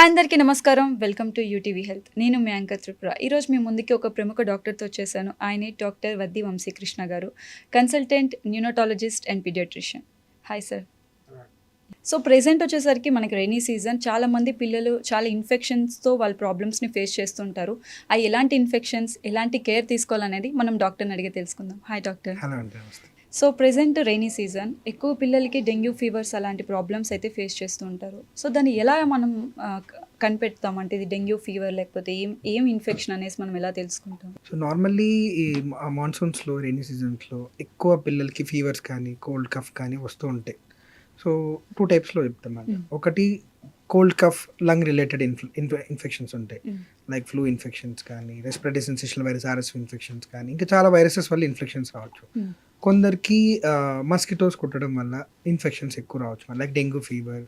Hi అందరికీ నమస్కారం. Welcome to UTV health. నేను మీ యాంకర్ త్రిపుర. ఈరోజు మీ ముందుకి ఒక ప్రముఖ డాక్టర్‌తో వచ్చేసాను. ఆయనే డాక్టర్ వద్ది వంశీకృష్ణ గారు. Consultant neonatologist and paediatrician. Hi sir. So present వచ్చేసరికి మనకి రైనీ సీజన్. చాలామంది పిల్లలు చాలా ఇన్ఫెక్షన్స్‌తో వాళ్ళ ప్రాబ్లమ్స్‌ని ఫేస్ చేస్తుంటారు. అవి ఎలాంటి ఇన్ఫెక్షన్స్, ఎలాంటి కేర్ తీసుకోవాలనేది మనం డాక్టర్‌ని అడిగి తెలుసుకుందాం. Hi doctor. హలో అండి, నమస్తే. So present rainy season. ఎక్కువ పిల్లలకి డెంగ్యూ ఫీవర్స్ అలాంటి ప్రాబ్లమ్స్ అయితే ఫేస్ చేస్తూ ఉంటారు. సో దాన్ని ఎలా మనం కనిపెడతాం? అంటే ఇది డెంగ్యూ ఫీవర్ లేకపోతే ఏం ఇన్ఫెక్షన్ అనేసి మనం ఎలా తెలుసుకుంటాం? సో నార్మల్లీ ఈ మాన్సూన్స్లో, రైనీ సీజన్స్లో ఎక్కువ పిల్లలకి ఫీవర్స్ కానీ, కోల్డ్ కఫ్ కానీ వస్తూ ఉంటాయి. సో 2 టైప్స్లో చెప్తామండి. ఒకటి cold cough lung related infections ఉంటాయి. లైక్ ఫ్లూ ఇన్ఫెక్షన్స్ కానీ, respiratory syncytial virus RS infections కానీ, ఇంకా చాలా వైరసెస్ వల్ల ఇన్ఫెక్షన్స్ రావచ్చు. కొందరికి మస్కిటోస్ కుట్టడం వల్ల ఇన్ఫెక్షన్స్ ఎక్కువ రావచ్చు, like dengue fever,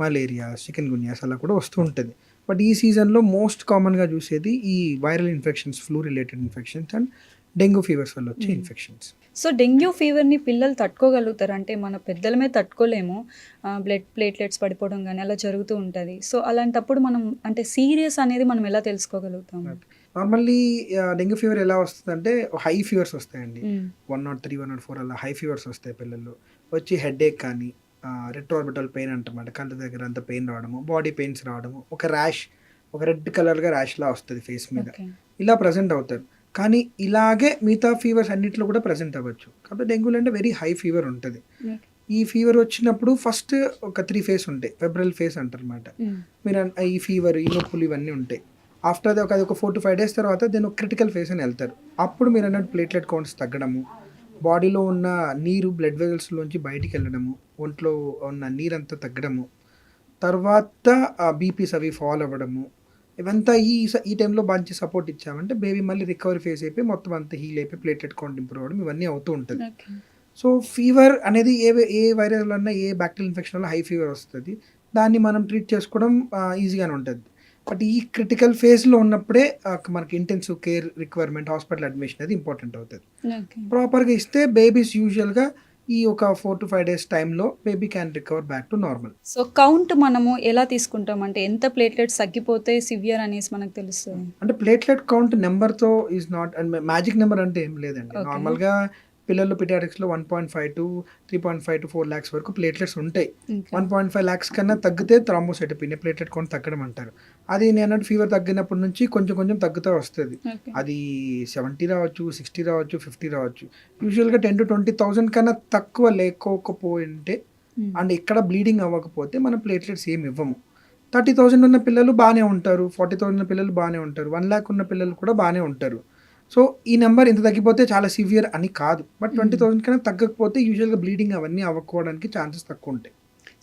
malaria, chikungunyas అలా కూడా వస్తూ ఉంటుంది. బట్ ఈ సీజన్లో మోస్ట్ కామన్గా చూసేది ఈ viral infections, flu related infections and dengue fevers వల్ల వచ్చే ఇన్ఫెక్షన్స్. సో డెంగ్యూ ఫీవర్ని పిల్లలు తట్టుకోగలుగుతారు? అంటే మన పెద్దలమే తట్టుకోలేము. బ్లడ్ ప్లేట్లెట్స్ పడిపోవడం కానీ అలా జరుగుతూ ఉంటుంది. సో అలాంటప్పుడు మనం అంటే సీరియస్ అనేది మనం ఎలా తెలుసుకోగలుగుతాం? నార్మల్లీ డెంగ్యూ ఫీవర్ ఎలా వస్తుందంటే హై ఫీవర్స్ వస్తాయండి. 103, 104 అలా హై ఫీవర్స్ వస్తాయి పిల్లలు. వచ్చి హెడేక్ కానీ, రెట్రోఆర్బిటల్ పెయిన్ అంటమాట, కళ్ళ దగ్గర అంత పెయిన్ రావడము, బాడీ పెయిన్స్ రావడము, ఒక ర్యాష్, ఒక రెడ్ కలర్గా ర్యాష్లా వస్తుంది ఫేస్ మీద. ఇలా ప్రజెంట్ అవుతారు. కానీ ఇలాగే మిగతా ఫీవర్స్ అన్నింటిలో కూడా ప్రజెంట్ అవ్వచ్చు. కాబట్టి డెంగ్యూలో అంటే వెరీ హై ఫీవర్ ఉంటుంది. ఈ ఫీవర్ వచ్చినప్పుడు ఫస్ట్ ఒక 3 ఫేస్ ఉంటాయి. ఫెబ్రల్ ఫేస్ అంటారు అనమాట. మీరు ఈ ఫీవర్, ఈ నొప్పులు ఇవన్నీ ఉంటాయి. ఆఫ్టర్ అది ఒక 4 to 5 days తర్వాత దీని ఒక క్రిటికల్ ఫేస్ అని వెళ్తారు. అప్పుడు మీరు అన్నట్టు ప్లేట్లెట్ కౌంట్స్ తగ్గడము, బాడీలో ఉన్న నీరు బ్లడ్ వెజల్స్లోంచి బయటికి వెళ్ళడము, ఒంట్లో ఉన్న నీరంతా తగ్గడము, తర్వాత బీపీస్ అవి ఫాల్ అవ్వడము, ఇవంతా ఈ టైంలో మంచి సపోర్ట్ ఇచ్చామంటే బేబీ మళ్ళీ రికవరీ ఫేస్ అయిపోయి మొత్తం అంతా హీల్ అయిపోయి ప్లేట్లెట్ కౌంట్ ఇంప్రూవ్ అవ్వడం ఇవన్నీ అవుతూ ఉంటుంది. సో ఫీవర్ అనేది ఏ వైరస్ అన్నా, ఏ బ్యాక్టీరియల్ ఇన్ఫెక్షన్ వల్ల హై ఫీవర్ వస్తుంది. దాన్ని మనం ట్రీట్ చేసుకోవడం ఈజీగానే ఉంటుంది. బట్ ఈ క్రిటికల్ ఫేజ్లో ఉన్నప్పుడే మనకి intensive care requirement, hospital admission అది ఇంపార్టెంట్ అవుతుంది. ప్రాపర్గా ఇస్తే బేబీస్ యూజువల్గా ఈ ఒక 4 to 5 days టైంలో baby can recover back to normal. So count మనము ఎలా తీసుకుంటాం? అంటే ఎంత ప్లేట్లెట్స్ తగ్గిపోతే సివియర్ అనేసి మనకు తెలుస్తుంది? అంటే ప్లేట్లెట్ కౌంట్ నెంబర్తో is not and magic number అంటే ఏం లేదండి. నార్మల్గా పిల్లలు పీడియాట్రిక్స్లో 1.5 to 3.5 to 4 lakhs వరకు ప్లేట్లెట్స్ ఉంటాయి. 1.5 lakhs కన్నా తగ్గితే థ్రాంబోసైటోపెనియా, ప్లేట్లెట్ కౌంట్ తగ్గడం అంటారు. అది నేను అన్నట్టు ఫీవర్ తగ్గినప్పటి నుంచి కొంచెం కొంచెం తగ్గుతూ వస్తుంది. అది 70 రావచ్చు, 60 రావచ్చు, 50 రావచ్చు. యూజువల్గా 10 to 20,000 కన్నా తక్కువ లేకపోతే అండ్ ఇక్కడ బ్లీడింగ్ అవ్వకపోతే మనం ప్లేట్లెట్స్ ఏమి ఇవ్వము. 30,000 ఉన్న పిల్లలు బాగానే ఉంటారు, 40,000 ఉన్న పిల్లలు బాగానే ఉంటారు, 1 lakh ఉన్న పిల్లలు కూడా బాగానే ఉంటారు. సో ఈ నెంబర్ ఇంత తగ్గిపోతే చాలా సివియర్ అని కాదు. బట్ 20,000 కన్నా తగ్గకపోతే యూజువల్గా బ్లీడింగ్ అవన్నీ అవ్వకపోవడానికి ఛాన్సెస్ తక్కువ ఉంటాయి.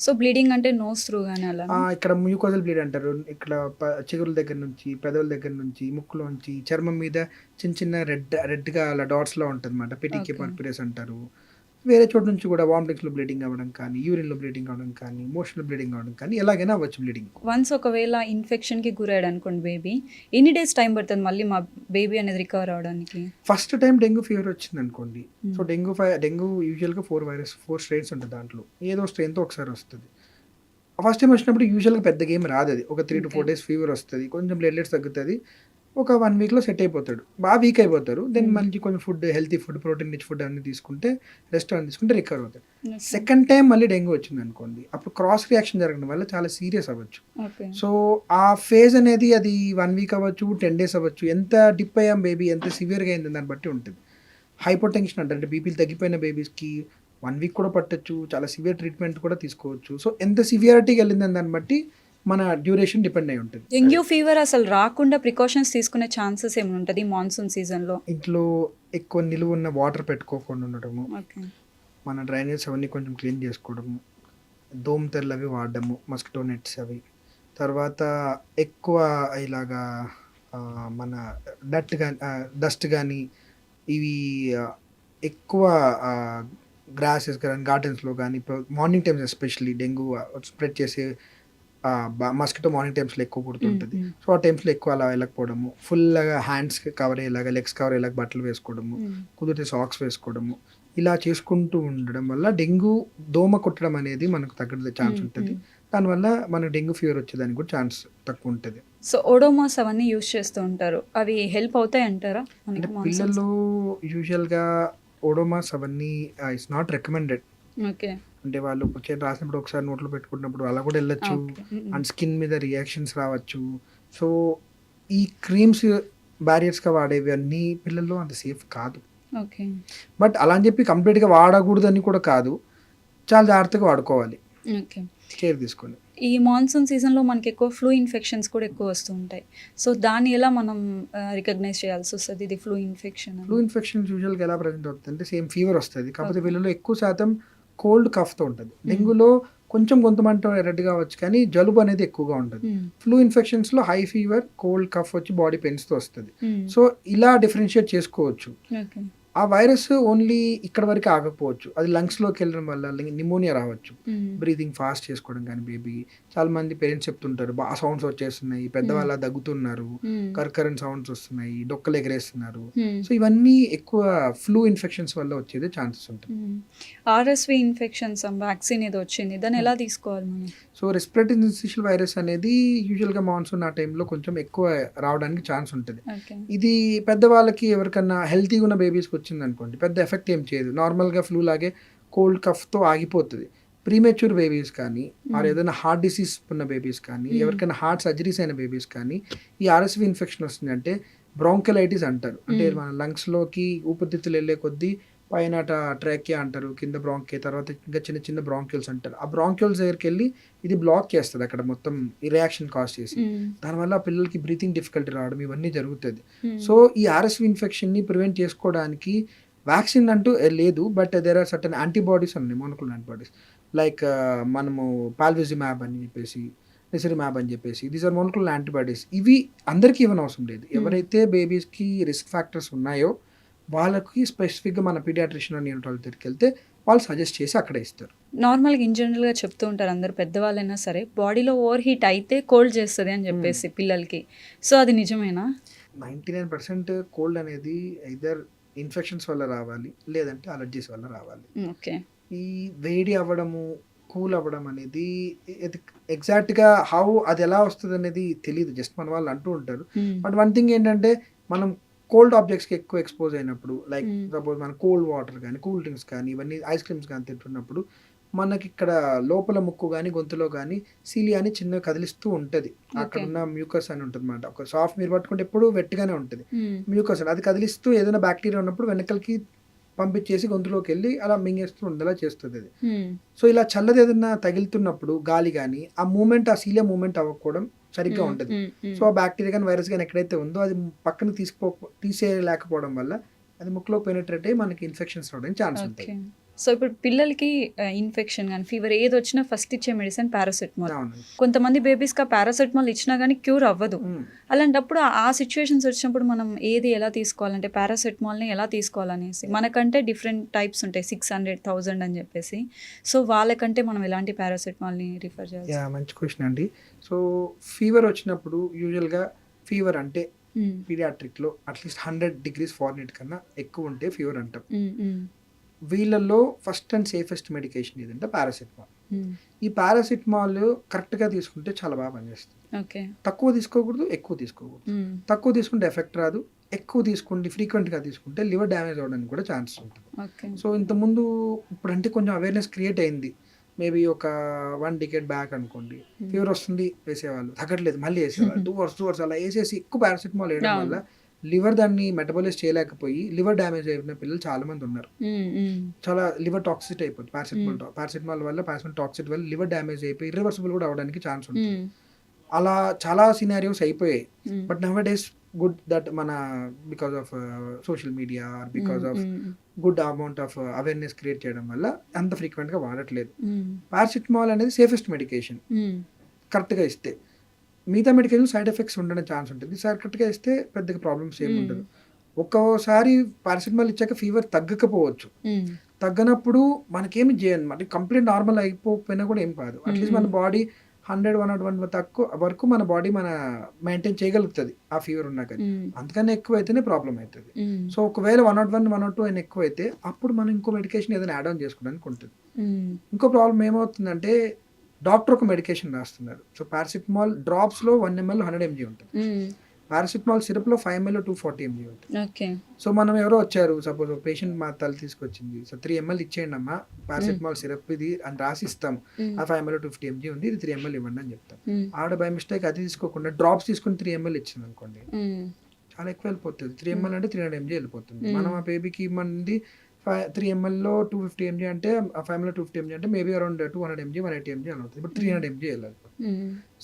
సో బ్లీడింగ్ అంటే నోస్ త్రూ కానీ అలా? ఇక్కడ మ్యూకోజల్ బ్లీడ్ అంటారు. ఇక్కడ చిగురుల దగ్గర నుంచి, పెదవుల దగ్గర నుంచి, ముక్కులోంచి, చర్మం మీద చిన్న చిన్న రెడ్గా అలా డాట్స్లో ఉంటుంది అన్నమాట. పెటికి పర్పిరస్ అంటారు. వేరే చోటు నుంచి కూడా వామిటింగ్స్లో బ్లీడింగ్ అవ్వడం కానీ, యూరిన్లో బ్లీడింగ్ అవ్వడం కానీ, మోషన్లో బ్లీడింగ్ అవ్వడం కానీ ఎలాగైనా అవ్వచ్చు బ్లీడింగ్. వన్స్ ఒకవేళ ఇన్ఫెక్షన్కి గురయ్యాడు అనుకోండి బేబీ, ఎన్ని డేస్ టైం పడుతుంది మళ్ళీ మా బేబీ అనేది రికవర్ అవడానికి? ఫస్ట్ టైం డెంగ్యూ ఫీవర్ వచ్చింది అనుకోండి. సో డెంగ్యూ యూజువల్గా 4 స్ట్రెయిన్స్ ఉంటుంది. దాంట్లో ఏదో స్ట్రెయిన్తో ఒకసారి వస్తుంది. ఫస్ట్ టైం వచ్చినప్పుడు యూజువల్గా పెద్దగా ఏం రాదు. అది ఒక 3 to 4 days ఫీవర్ వస్తుంది, కొంచెం ప్లేట్లెట్స్ తగ్గుతుంది, ఒక 1 weekలో సెట్ అయిపోతాడు, బాగా వీక్ అయిపోతారు. దెన్ మళ్ళీ కొంచెం food, healthy food, protein rich food అన్ని తీసుకుంటే, రెస్టారెంట్ తీసుకుంటే రికవర్ అవుతాడు. సెకండ్ టైం మళ్ళీ డెంగ్యూ వచ్చింది అనుకోండి, అప్పుడు క్రాస్ రియాక్షన్ జరగడం వల్ల చాలా సీరియస్ అవ్వచ్చు. సో ఆ ఫేజ్ అనేది అది 1 week అవ్వచ్చు, 10 days అవ్వచ్చు. ఎంత డిప్ అయ్యాం బేబీ, ఎంత సివియర్గా అయింది దాన్ని బట్టి ఉంటుంది. హైపోటెన్షన్ అంటే బీపీలు తగ్గిపోయిన బేబీస్కి 1 week కూడా పట్టచ్చు, చాలా సివియర్ ట్రీట్మెంట్ కూడా తీసుకోవచ్చు. సో ఎంత సివియారిటీకి వెళ్ళిందని దాన్ని బట్టి మన డ్యూరేషన్ డిపెండ్ అయి ఉంటుంది. డెంగ్యూ ఫీవర్ అసలు రాకుండా ప్రికాషన్స్ తీసుకునే ఛాన్సెస్ ఏమైనా ఉంటుంది మాన్సూన్ సీజన్లో? ఇంట్లో ఎక్కువ నిలువ ఉన్న వాటర్ పెట్టుకోకుండా ఉండడము, మన డ్రైనేజ్ అవన్నీ కొంచెం క్లీన్ చేసుకోవడము, దోమ తెరలు అవి వాడడము, మస్కిటో నెట్స్ అవి, తర్వాత ఎక్కువ ఇలాగా మన డస్ట్ కానీ ఇవి ఎక్కువ గ్రాసెస్ కానీ గార్డెన్స్లో కానీ morning times especially dengue spread చేసే మస్కిటో మార్నింగ్ టైమ్స్లో ఎక్కువ కుడుతుంటుంది. సో ఆ టైమ్స్లో ఎక్కువ అలా వెళ్ళకపోవడము, ఫుల్గా హ్యాండ్స్ కవర్ అయ్యేలాగా, లెగ్స్ కవర్ అయ్యేలాగా బట్టలు వేసుకోవడము, కుదిరితే సాక్స్ వేసుకోవడము, ఇలా చేసుకుంటూ ఉండడం వల్ల డెంగ్యూ దోమ కుట్టడం అనేది మనకు తగ్గడం ఛాన్స్ ఉంటుంది. దానివల్ల మన డెంగ్యూ ఫీవర్ వచ్చేదానికి కూడా ఛాన్స్ తక్కువ ఉంటుంది. సో ఓడోమాస్ అవన్నీ యూజ్ చేస్తూ ఉంటారు. అవి హెల్ప్ అవుతాయి అంటారా అంటే మనకి మాన్సూన్స్? పిల్లలు యూజువల్గా ఓడోమాస్ అవన్నీ ఇట్స్ నాట్ రికమెండెడ్. ఓకే. అంటే వాళ్ళు చేతి రాసినప్పుడు ఒకసారి నోట్లో పెట్టుకున్నప్పుడు అలా కూడా వెళ్ళొచ్చు. ఓకే. అండ్ స్కిన్ మీద రియాక్షన్స్ రావచ్చు. సో ఈ క్రీమ్స్ బ్యారియర్స్గా వాడేవి అన్నీ పిల్లల్లో అంత సేఫ్ కాదు. ఓకే. బట్ అలా అని చెప్పి కంప్లీట్గా వాడకూడదని కూడా కాదు. చాలా జాగ్రత్తగా వాడుకోవాలి, ఓకే. కేర్ తీసుకొని. ఈ మాన్సూన్ సీజన్లో మనకి ఎక్కువ ఫ్లూ ఇన్ఫెక్షన్స్ కూడా ఎక్కువ వస్తూ ఉంటాయి. సో దాన్ని ఎలా మనం రికగ్నైజ్ చేయాల్సి వస్తుంది ఇది ఫ్లూ ఇన్ఫెక్షన్ ఫ్లూ ఇన్ఫెక్షన్ యూజువల్గా ఎలా ప్రజెంట్ అవుతుంది అంటే సేమ్ ఫీవర్ వస్తుంది. కాకపోతే వీళ్ళలో ఎక్కువ శాతం కోల్డ్ కఫ్తో ఉంటుంది. డెంగ్యూలో కొంచెం గొంతుమంట రెడ్ కావచ్చు కానీ జలుబు అనేది ఎక్కువగా ఉంటుంది. ఫ్లూ ఇన్ఫెక్షన్స్లో హై ఫీవర్, కోల్డ్ కఫ్ వచ్చి బాడీ పెయిన్స్తో వస్తుంది. సో ఇలా డిఫరెన్షియేట్ చేసుకోవచ్చు. ఓకే. ఆ వైరస్ ఓన్లీ ఇక్కడ వరకు ఆగకపోవచ్చు, అది లంగ్స్లోకి వెళ్ళడం వల్ల నిమోనియా రావచ్చు. బ్రీతింగ్ ఫాస్ట్ చేసుకోవడం కానీ బేబీ చాలా మంది పేరెంట్స్ చెప్తుంటారు బాగా సౌండ్స్ వచ్చేస్తున్నాయి, పెద్దవాళ్ళ దగ్గుతున్నారు, కర్కరెంట్ సౌండ్స్ వస్తున్నాయి, డొక్కలు ఎగరేస్తున్నారు. సో ఇవన్నీ ఎక్కువ ఫ్లూ ఇన్ఫెక్షన్స్ వల్ల వచ్చేది ఛాన్సెస్ ఉంటాయి. ఆర్ఎస్వి ఇన్ఫెక్షన్స్ వ్యాక్సిన్ ఏదో వచ్చింది, దాన్ని ఎలా తీసుకోవాలి మనం? సో రెస్పిరేటరీ సిన్సిషియల్ వైరస్ అనేది యూజువల్గా మాన్సూన్ ఆ టైంలో కొంచెం ఎక్కువ రావడానికి ఛాన్స్ ఉంటుంది. ఓకే. ఇది పెద్దవాళ్ళకి ఎవరికన్నా హెల్తీగా ఉన్న బేబీస్కి వచ్చింది అనుకోండి పెద్ద ఎఫెక్ట్ ఏం చేయదు, నార్మల్గా ఫ్లూ లాగే కోల్డ్ కఫ్తో ఆగిపోతుంది. ప్రీమెచ్యూర్ బేబీస్ కానీ ఆర్ ఏదైనా హార్ట్ డిసీజ్ ఉన్న బేబీస్ కానీ ఎవరికైనా హార్ట్ సర్జరీస్ అయిన బేబీస్ కానీ ఈ ఆర్ఎస్వి ఇన్ఫెక్షన్ వస్తుంది అంటే బ్రాంకలైటిస్ అంటారు. అంటే మన లంగ్స్లోకి ఊపిరితిత్తులు వెళ్ళే కొద్దీ పైన ట్రాకియా అంటారు, కింద బ్రాంకే, తర్వాత ఇంకా చిన్న చిన్న బ్రాంక్యూల్స్ అంటారు. ఆ బ్రాంక్యూల్స్ దగ్గరికి వెళ్ళి ఇది బ్లాక్ చేస్తుంది అక్కడ మొత్తం ఈ రియాక్షన్ కాజ్ చేసి, దానివల్ల పిల్లలకి బ్రీతింగ్ డిఫికల్టీ రావడం ఇవన్నీ జరుగుతుంది. సో ఈ ఆర్ఎస్వి ఇన్ఫెక్షన్ని ప్రివెంట్ చేసుకోవడానికి వ్యాక్సిన్ అంటూ లేదు, but there are certain antibodies ఉన్నాయి, మోనోక్లోనల్ యాంటీబాడీస్ లైక్ మనము పాల్విజిమాబ్ అని చెప్పేసి, నిసిరిమాబ్ అని చెప్పేసి, దీస్ ఆర్ మోనోక్లోనల్ యాంటీబాడీస్. ఇవి అందరికీ ఇవ్వని అవసరం లేదు. ఎవరైతే బేబీస్కి రిస్క్ ఫ్యాక్టర్స్ ఉన్నాయో వాళ్ళకి స్పెసిఫిక్గా మన పీడియాట్రిషియన్ నియోనటాలజీ దగ్గరికి వెళ్తే వాళ్ళు సజెస్ట్ చేసి అక్కడ ఇస్తారు. నార్మల్గా ఇన్ జనరల్గా చెప్తూ ఉంటారు అందరు పెద్దవాళ్ళైనా సరే బాడీలో ఓవర్ హీట్ అయితే కోల్డ్ చేస్తుంది అని చెప్పేసి పిల్లలకి. సో అది నిజమేనా? 99% కోల్డ్ అనేది ఐదర్ ఇన్ఫెక్షన్స్ వల్ల రావాలి లేదంటే అలర్జీస్ వల్ల రావాలి. ఓకే. ఈ వేడి అవ్వడము, కూల్ అవ్వడం అనేది ఎగ్జాక్ట్గా హౌ అది ఎలా వస్తుంది అనేది తెలియదు, జస్ట్ మన వాళ్ళు అంటూ ఉంటారు. బట్ వన్ థింగ్ ఏంటంటే మనం కోల్డ్ ఆబ్జెక్ట్స్కి ఎక్కువ ఎక్స్పోజ్ అయినప్పుడు, లైక్ సపోజ్ మన కోల్డ్ వాటర్ కానీ కూల్ డ్రింక్స్ కానీ ఇవన్నీ ఐస్ క్రీమ్స్ కానీ తింటున్నప్పుడు మనకి ఇక్కడ లోపల ముక్కు కానీ గొంతులో కానీ సీలియాని చిన్నగా కదిలిస్తూ ఉంటుంది. అక్కడ ఉన్న మ్యూకస్ అని ఉంటుంది అన్నమాట. ఒక సాఫ్ట్ మీరు పట్టుకుంటే ఎప్పుడు వెట్టిగానే ఉంటుంది మ్యూకస్, అది కదిలిస్తూ ఏదైనా బ్యాక్టీరియా ఉన్నప్పుడు వెనకలకి పంపించేసి గొంతులోకి వెళ్ళి అలా మింగేస్తూ ఉండేలా చేస్తుంది అది. సో ఇలా చల్లది ఏదైనా తగిలుతున్నప్పుడు గాలి కానీ ఆ మూమెంట్, ఆ సీలియా మూమెంట్ అవ్వకపోవడం సరిగ్గా ఉంటుంది. సో ఆ బ్యాక్టీరియా కానీ వైరస్ కానీ ఎక్కడైతే ఉందో అది పక్కన తీసేయలేకపోవడం వల్ల అది ముక్కులో పెనిట్రేట్ అయ్యి మనకి ఇన్ఫెక్షన్స్ రావడానికి ఛాన్స్ ఉంటుంది. సో ఇప్పుడు పిల్లలకి ఇన్ఫెక్షన్ కానీ ఫీవర్ ఏది వచ్చినా ఫస్ట్ ఇచ్చే మెడిసిన్ పారాసెటమాల్. కొంతమంది బేబీస్కి ఆ పారాసెటమాల్ ఇచ్చినా కానీ క్యూర్ అవ్వదు. అలాంటప్పుడు ఆ సిచ్యువేషన్స్ వచ్చినప్పుడు మనం ఏది ఎలా తీసుకోవాలంటే పారాసెటమాల్ని ఎలా తీసుకోవాలనేసి, మనకంటే డిఫరెంట్ టైప్స్ ఉంటాయి 600, 1000 అని చెప్పేసి. సో వాళ్ళకంటే మనం ఎలాంటి పారాసెటమాల్ని రిఫర్ చేయాలి? మంచి క్వశ్చన్ అండి. సో ఫీవర్ వచ్చినప్పుడు యూజువల్గా ఫీవర్ అంటే పీడియాట్రిక్లో అట్లీస్ట్ 100 degrees Fahrenheit కన్నా ఎక్కువ ఉంటే ఫీవర్ అంటాం. వీళ్ళల్లో ఫస్ట్ అండ్ సేఫెస్ట్ మెడికేషన్ ఏదంటే పారాసిటమాల్. ఈ పారాసిటమాల్ కరెక్ట్గా తీసుకుంటే చాలా బాగా పనిచేస్తుంది. తక్కువ తీసుకోకూడదు, ఎక్కువ తీసుకోకూడదు. తక్కువ తీసుకుంటే ఎఫెక్ట్ రాదు, ఎక్కువ తీసుకుంటే ఫ్రీక్వెంట్గా తీసుకుంటే లివర్ డ్యామేజ్ అవ్వడానికి కూడా ఛాన్సెస్ ఉంటుంది. సో ఇంతకుముందు ఇప్పుడంటే కొంచెం అవేర్నెస్ క్రియేట్ అయింది. మేబీ ఒక 1 decade బ్యాక్ అనుకోండి, ఫీవర్ వస్తుంది వేసేవాళ్ళు, తగ్గట్లేదు మళ్ళీ వేసేవాళ్ళు, 2 hours అలా వేసేసి ఎక్కువ పారాసిటమాల్ వేయడం వల్ల లివర్ దాన్ని మెటబాలైజ్ చేయలేకపోయి లివర్ డ్యామేజ్ అయిన పిల్లలు చాలా మంది ఉన్నారు. చాలా లివర్ టాక్సిటీ అయిపోతుంది పారాసిటమాల్ వల్ల, పారాసిటమాల్ టాక్సిటీ వల్ల లివర్ డ్యామేజ్ అయిపోయి ఇర్రివర్సిబుల్ కూడా అవడానికి ఛాన్స్ ఉంటుంది. అలా చాలా సినారియోస్ అయిపోయాయి. But now days good that మన because of social media or because of good amount of awareness create చేయడం వల్ల అంత ఫ్రీక్వెంట్గా వాడట్లేదు. పారాసిటమాల్ అనేది సేఫెస్ట్ మెడికేషన్ కరెక్ట్గా ఇస్తే. మిగతా మెడికేషన్ సైడ్ ఎఫెక్ట్స్ ఉండడం ఛాన్స్ ఉంటుంది. కరెక్ట్గా ఇస్తే పెద్దగా ప్రాబ్లమ్స్ ఏమి ఉండదు. ఒక్కోసారి పారాసిటమాల్ ఇచ్చాక ఫీవర్ తగ్గకపోవచ్చు, తగ్గనప్పుడు మనకేమి చేయను, మరి కంప్లీట్ నార్మల్ అయిపోయినా కూడా ఏం కాదు. అట్లీస్ట్ మన బాడీ 100-101 తక్కువ వరకు మన బాడీ మెయింటైన్ చేయగలుగుతుంది ఆ ఫీవర్ ఉన్నా కానీ. అంతకన్నా ఎక్కువ అయితేనే ప్రాబ్లం అవుతుంది. సో ఒకవేళ 101, 102 అయినా ఎక్కువ అయితే అప్పుడు మనం ఇంకో మెడికేషన్ ఏదైనా యాడ్ ఆన్ చేసుకోవడానికి ఉంటుంది. ఇంకో ప్రాబ్లం ఏమవుతుందంటే డాక్టర్ ఒక మెడికేషన్ రాస్తున్నారు. సో పారాసిటమాల్ డ్రాప్స్లో 1 ml 100 mg ఉంటుంది. పారాసిటమాల్ సిరప్లో 5 ml 240 mg ఉంటుంది. ఓకే. సో మనం ఎవరో వచ్చారు, సపోజ్ ఒక పేషెంట్ మా తల తీసుకొచ్చింది, సో 3 ml ఇచ్చేయండి అమ్మా పారాసిటమాల్ సిరప్ ఇది అని రాసి ఇస్తాం. ఆ 5 ml 250 mg ఉంది, ఇది 3 ml ఇవ్వండి అని చెప్తాం. ఆవిడ బై మిస్టేక్ అది తీసుకోకుండా డ్రాప్స్ తీసుకుని 3 ml ఇచ్చింది అనుకోండి, చాలా ఎక్కువ వెళ్ళిపోతుంది. 3 ml అంటే 300 mg వెళ్ళిపోతుంది. మనం ఆ బేబీకి ఇవ్వండి 3 ml 250 mg అంటే ఆ 5 ml 250 mg అంటే మేబీ అరౌండ్ 200 mg 180 mg అలా అవుతుంది. ఇప్పుడు 300 mg వెళ్ళాలి.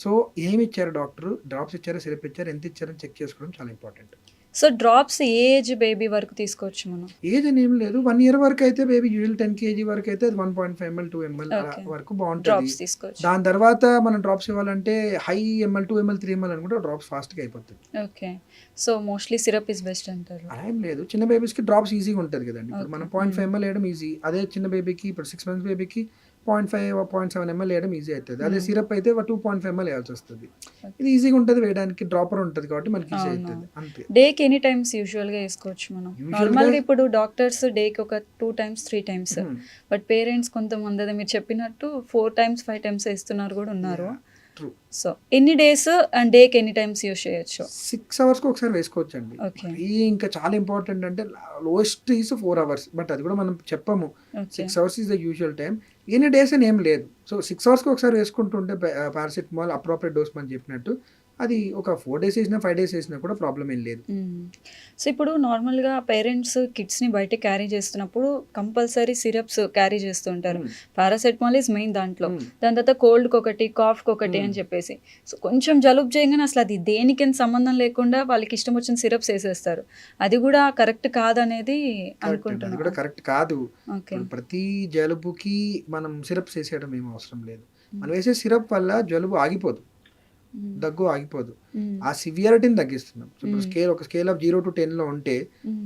సో ఏమి ఇచ్చారు డాక్టర్, డ్రాప్స్ ఇచ్చారా సిరప్ ఇచ్చారు, ఎంత ఇచ్చారని చెక్ చేసుకోవడం చాలా ఇంపార్టెంట్. సో డ్రాప్స్ ఏ ఏజ్ బేబీ వరకు తీసుకోవచ్చు మనం? ఏజ్ అని ఏం లేదు, 1 year వరకు అయితే బేబీ యూజువల్ 10 kg వరకు అయితే 1.5 ml 2 ml వరకు బాగుంటుంది. డ్రాప్స్ తీసుకోవచ్చు. దాని తర్వాత మనం డ్రాప్స్ ఇవ్వాలంటే హై ml 2 ml 3 ml అనుకుంటే డ్రాప్స్ ఫాస్ట్గా అయిపోతుంది. Okay. So mostly syrup is best అంటారు. అలా ఏం లేదు, చిన్న బేబీస్కి డ్రాప్స్ ఈజీగా ఉంటుంది కదండి. ఇప్పుడు మనం 0.5 ml వేయడం ఈజీ, అదే చిన్న బేబీకి ఇప్పుడు 6 months బేబీకి 0.5 0.7 ml వేయడం ఈజీ అవుతుంది. అదే సిరప్ అయితే 2.5 ml వేయాల్సి వస్తుంది. ఇది ఈజీగా ఉంటుంది వేయడానికి, డ్రాపర్ ఉంటుంది కాబట్టి మనకి ఈజీ అవుతుంది అంతే. డేకి ఎనీ టైమ్స్ యూజువల్గా వేసుకోవచ్చు మనం? నార్మల్గా ఇప్పుడు డాక్టర్స్ డేకి ఒక 2 times 3 times, బట్ పేరెంట్స్ కొంతమంది అదే మీరు చెప్పినట్టు 4 times 5 times వేస్తున్నారు కూడా ఉన్నారు. సో ఎన్ని డేస్ అండ్ డేకి ఎన్ని టైమ్స్ యూజ్ చేయొచ్చు? 6 hours ఒకసారి వేసుకోవచ్చు అండి. ఓకే. ఈ ఇంకా చాలా ఇంపార్టెంట్ అంటే లోయెస్ట్ ఈజ్ 4 hours, బట్ అది కూడా మనం చెప్పము. 6 hours is the usual time. ఎన్ని డేస్ అని ఏం లేదు. సో 6 hours ఒకసారి వేసుకుంటుంటే పారాసిటమాల్ అప్రోప్రియట్ డోస్ మనం చెప్పినట్టు, అది ఒక 4 days వేసినా 5 days వేసినా కూడా ప్రాబ్లం ఏం లేదు. సో ఇప్పుడు నార్మల్గా పేరెంట్స్ కిడ్స్ని బయట క్యారీ చేస్తున్నప్పుడు కంపల్సరీ సిరప్స్ క్యారీ చేస్తుంటారు. పారాసెటమాల్ ఈజ్ మెయిన్ దాంట్లో. దాని తర్వాత కోల్డ్కి ఒకటి, కాఫ్కి ఒకటి అని చెప్పేసి. సో కొంచెం జలుబు చేయగానే అసలు అది దేనికి సంబంధం లేకుండా వాళ్ళకి ఇష్టం వచ్చిన సిరప్స్ వేసేస్తారు. అది కూడా కరెక్ట్ కాదనేది అనుకుంటున్నాను. అది కూడా కరెక్ట్ కాదు. ఓకే. ప్రతి జలుబుకి మనం సిరప్స్ వేసేయడం ఏం అవసరం లేదు. మనం వేసే సిరప్ వల్ల జలుబు ఆగిపోదు, దగ్గు ఆగిపోదు, ఆ సివియారిటీని తగ్గిస్తున్నాం. ఇప్పుడు ఒక స్కేల్ ఆఫ్ 0 to 10 లో ఉంటే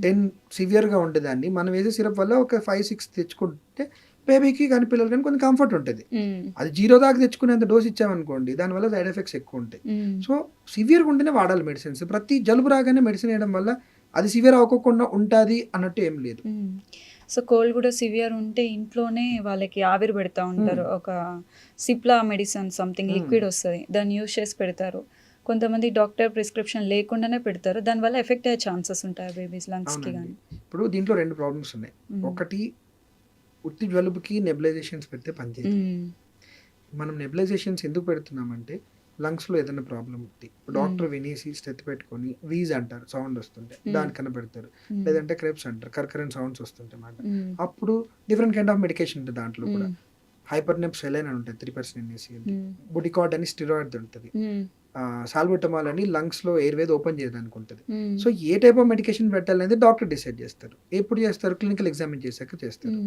10 సివియర్గా ఉండేదాన్ని మనం వేసే సిరప్ వల్ల ఒక 5-6 తెచ్చుకుంటే బేబీకి కానీ పిల్లలు కానీ కొంచెం కంఫర్ట్ ఉంటుంది. అది 0 దాకా తెచ్చుకునేంత డోస్ ఇచ్చామనుకోండి, దానివల్ల సైడ్ ఎఫెక్ట్స్ ఎక్కువ ఉంటాయి. సో సివియర్గా ఉంటేనే వాడాలి మెడిసిన్స్. ప్రతి జలుబు రాగానే మెడిసిన్ వేయడం వల్ల అది సివియర్ అవ్వకుండా ఉంటుంది అన్నట్టు ఏం లేదు. సో కోల్డ్ కూడా సివియర్ ఉంటే ఇంట్లోనే వాళ్ళకి ఆవిరి పెడతా ఉంటారు. ఒక సిప్లా మెడిసిన్ సంథింగ్ లిక్విడ్ వస్తుంది, దాన్ని యూజ్ చేసి పెడతారు. కొంతమంది డాక్టర్ ప్రిస్క్రిప్షన్ లేకుండానే పెడతారు. దానివల్ల ఎఫెక్ట్ అయ్యే ఛాన్సెస్ ఉంటాయి బేబీస్ లంగ్స్కి కానీ. ఇప్పుడు దీంట్లో 2 ప్రాబ్లమ్స్ ఉన్నాయి. ఒకటి, ఉత్తి జలుబుకి నెబులైజేషన్స్ పెడితే పనిచేయదు. మనం నెబులైజేషన్స్ ఎందుకు పెడుతున్నామంటే లంగ్స్లో ఏదైనా ప్రాబ్లం ఉంది, డాక్టర్ వినేసి స్టెత్ పెట్టుకొని వీజ్ అంటారు, సౌండ్ వస్తుంటే దానికన్నా పెడతారు. లేదంటే క్రెప్స్ అంటారు, కర్కరెంట్ సౌండ్స్ వస్తుంటాయి మాట. అప్పుడు డిఫరెంట్ కైండ్ ఆఫ్ మెడికేషన్ ఉంటుంది. దాంట్లో కూడా హైపర్నెప్సెలైన్ అని ఉంటుంది 3% NaC, బుటికాట్ అని స్టిరాయిడ్ ఉంటుంది, సాల్బుటమాల్ అని లంగ్స్లో ఎయిర్వేస్ ఓపెన్ చేయడానికి ఉంటుంది. So A type of medication పెట్టాలనేది డాక్టర్ డిసైడ్ చేస్తారు. ఎప్పుడు చేస్తారు? క్లినికల్ ఎగ్జామిన్ చేశాక చేస్తారు.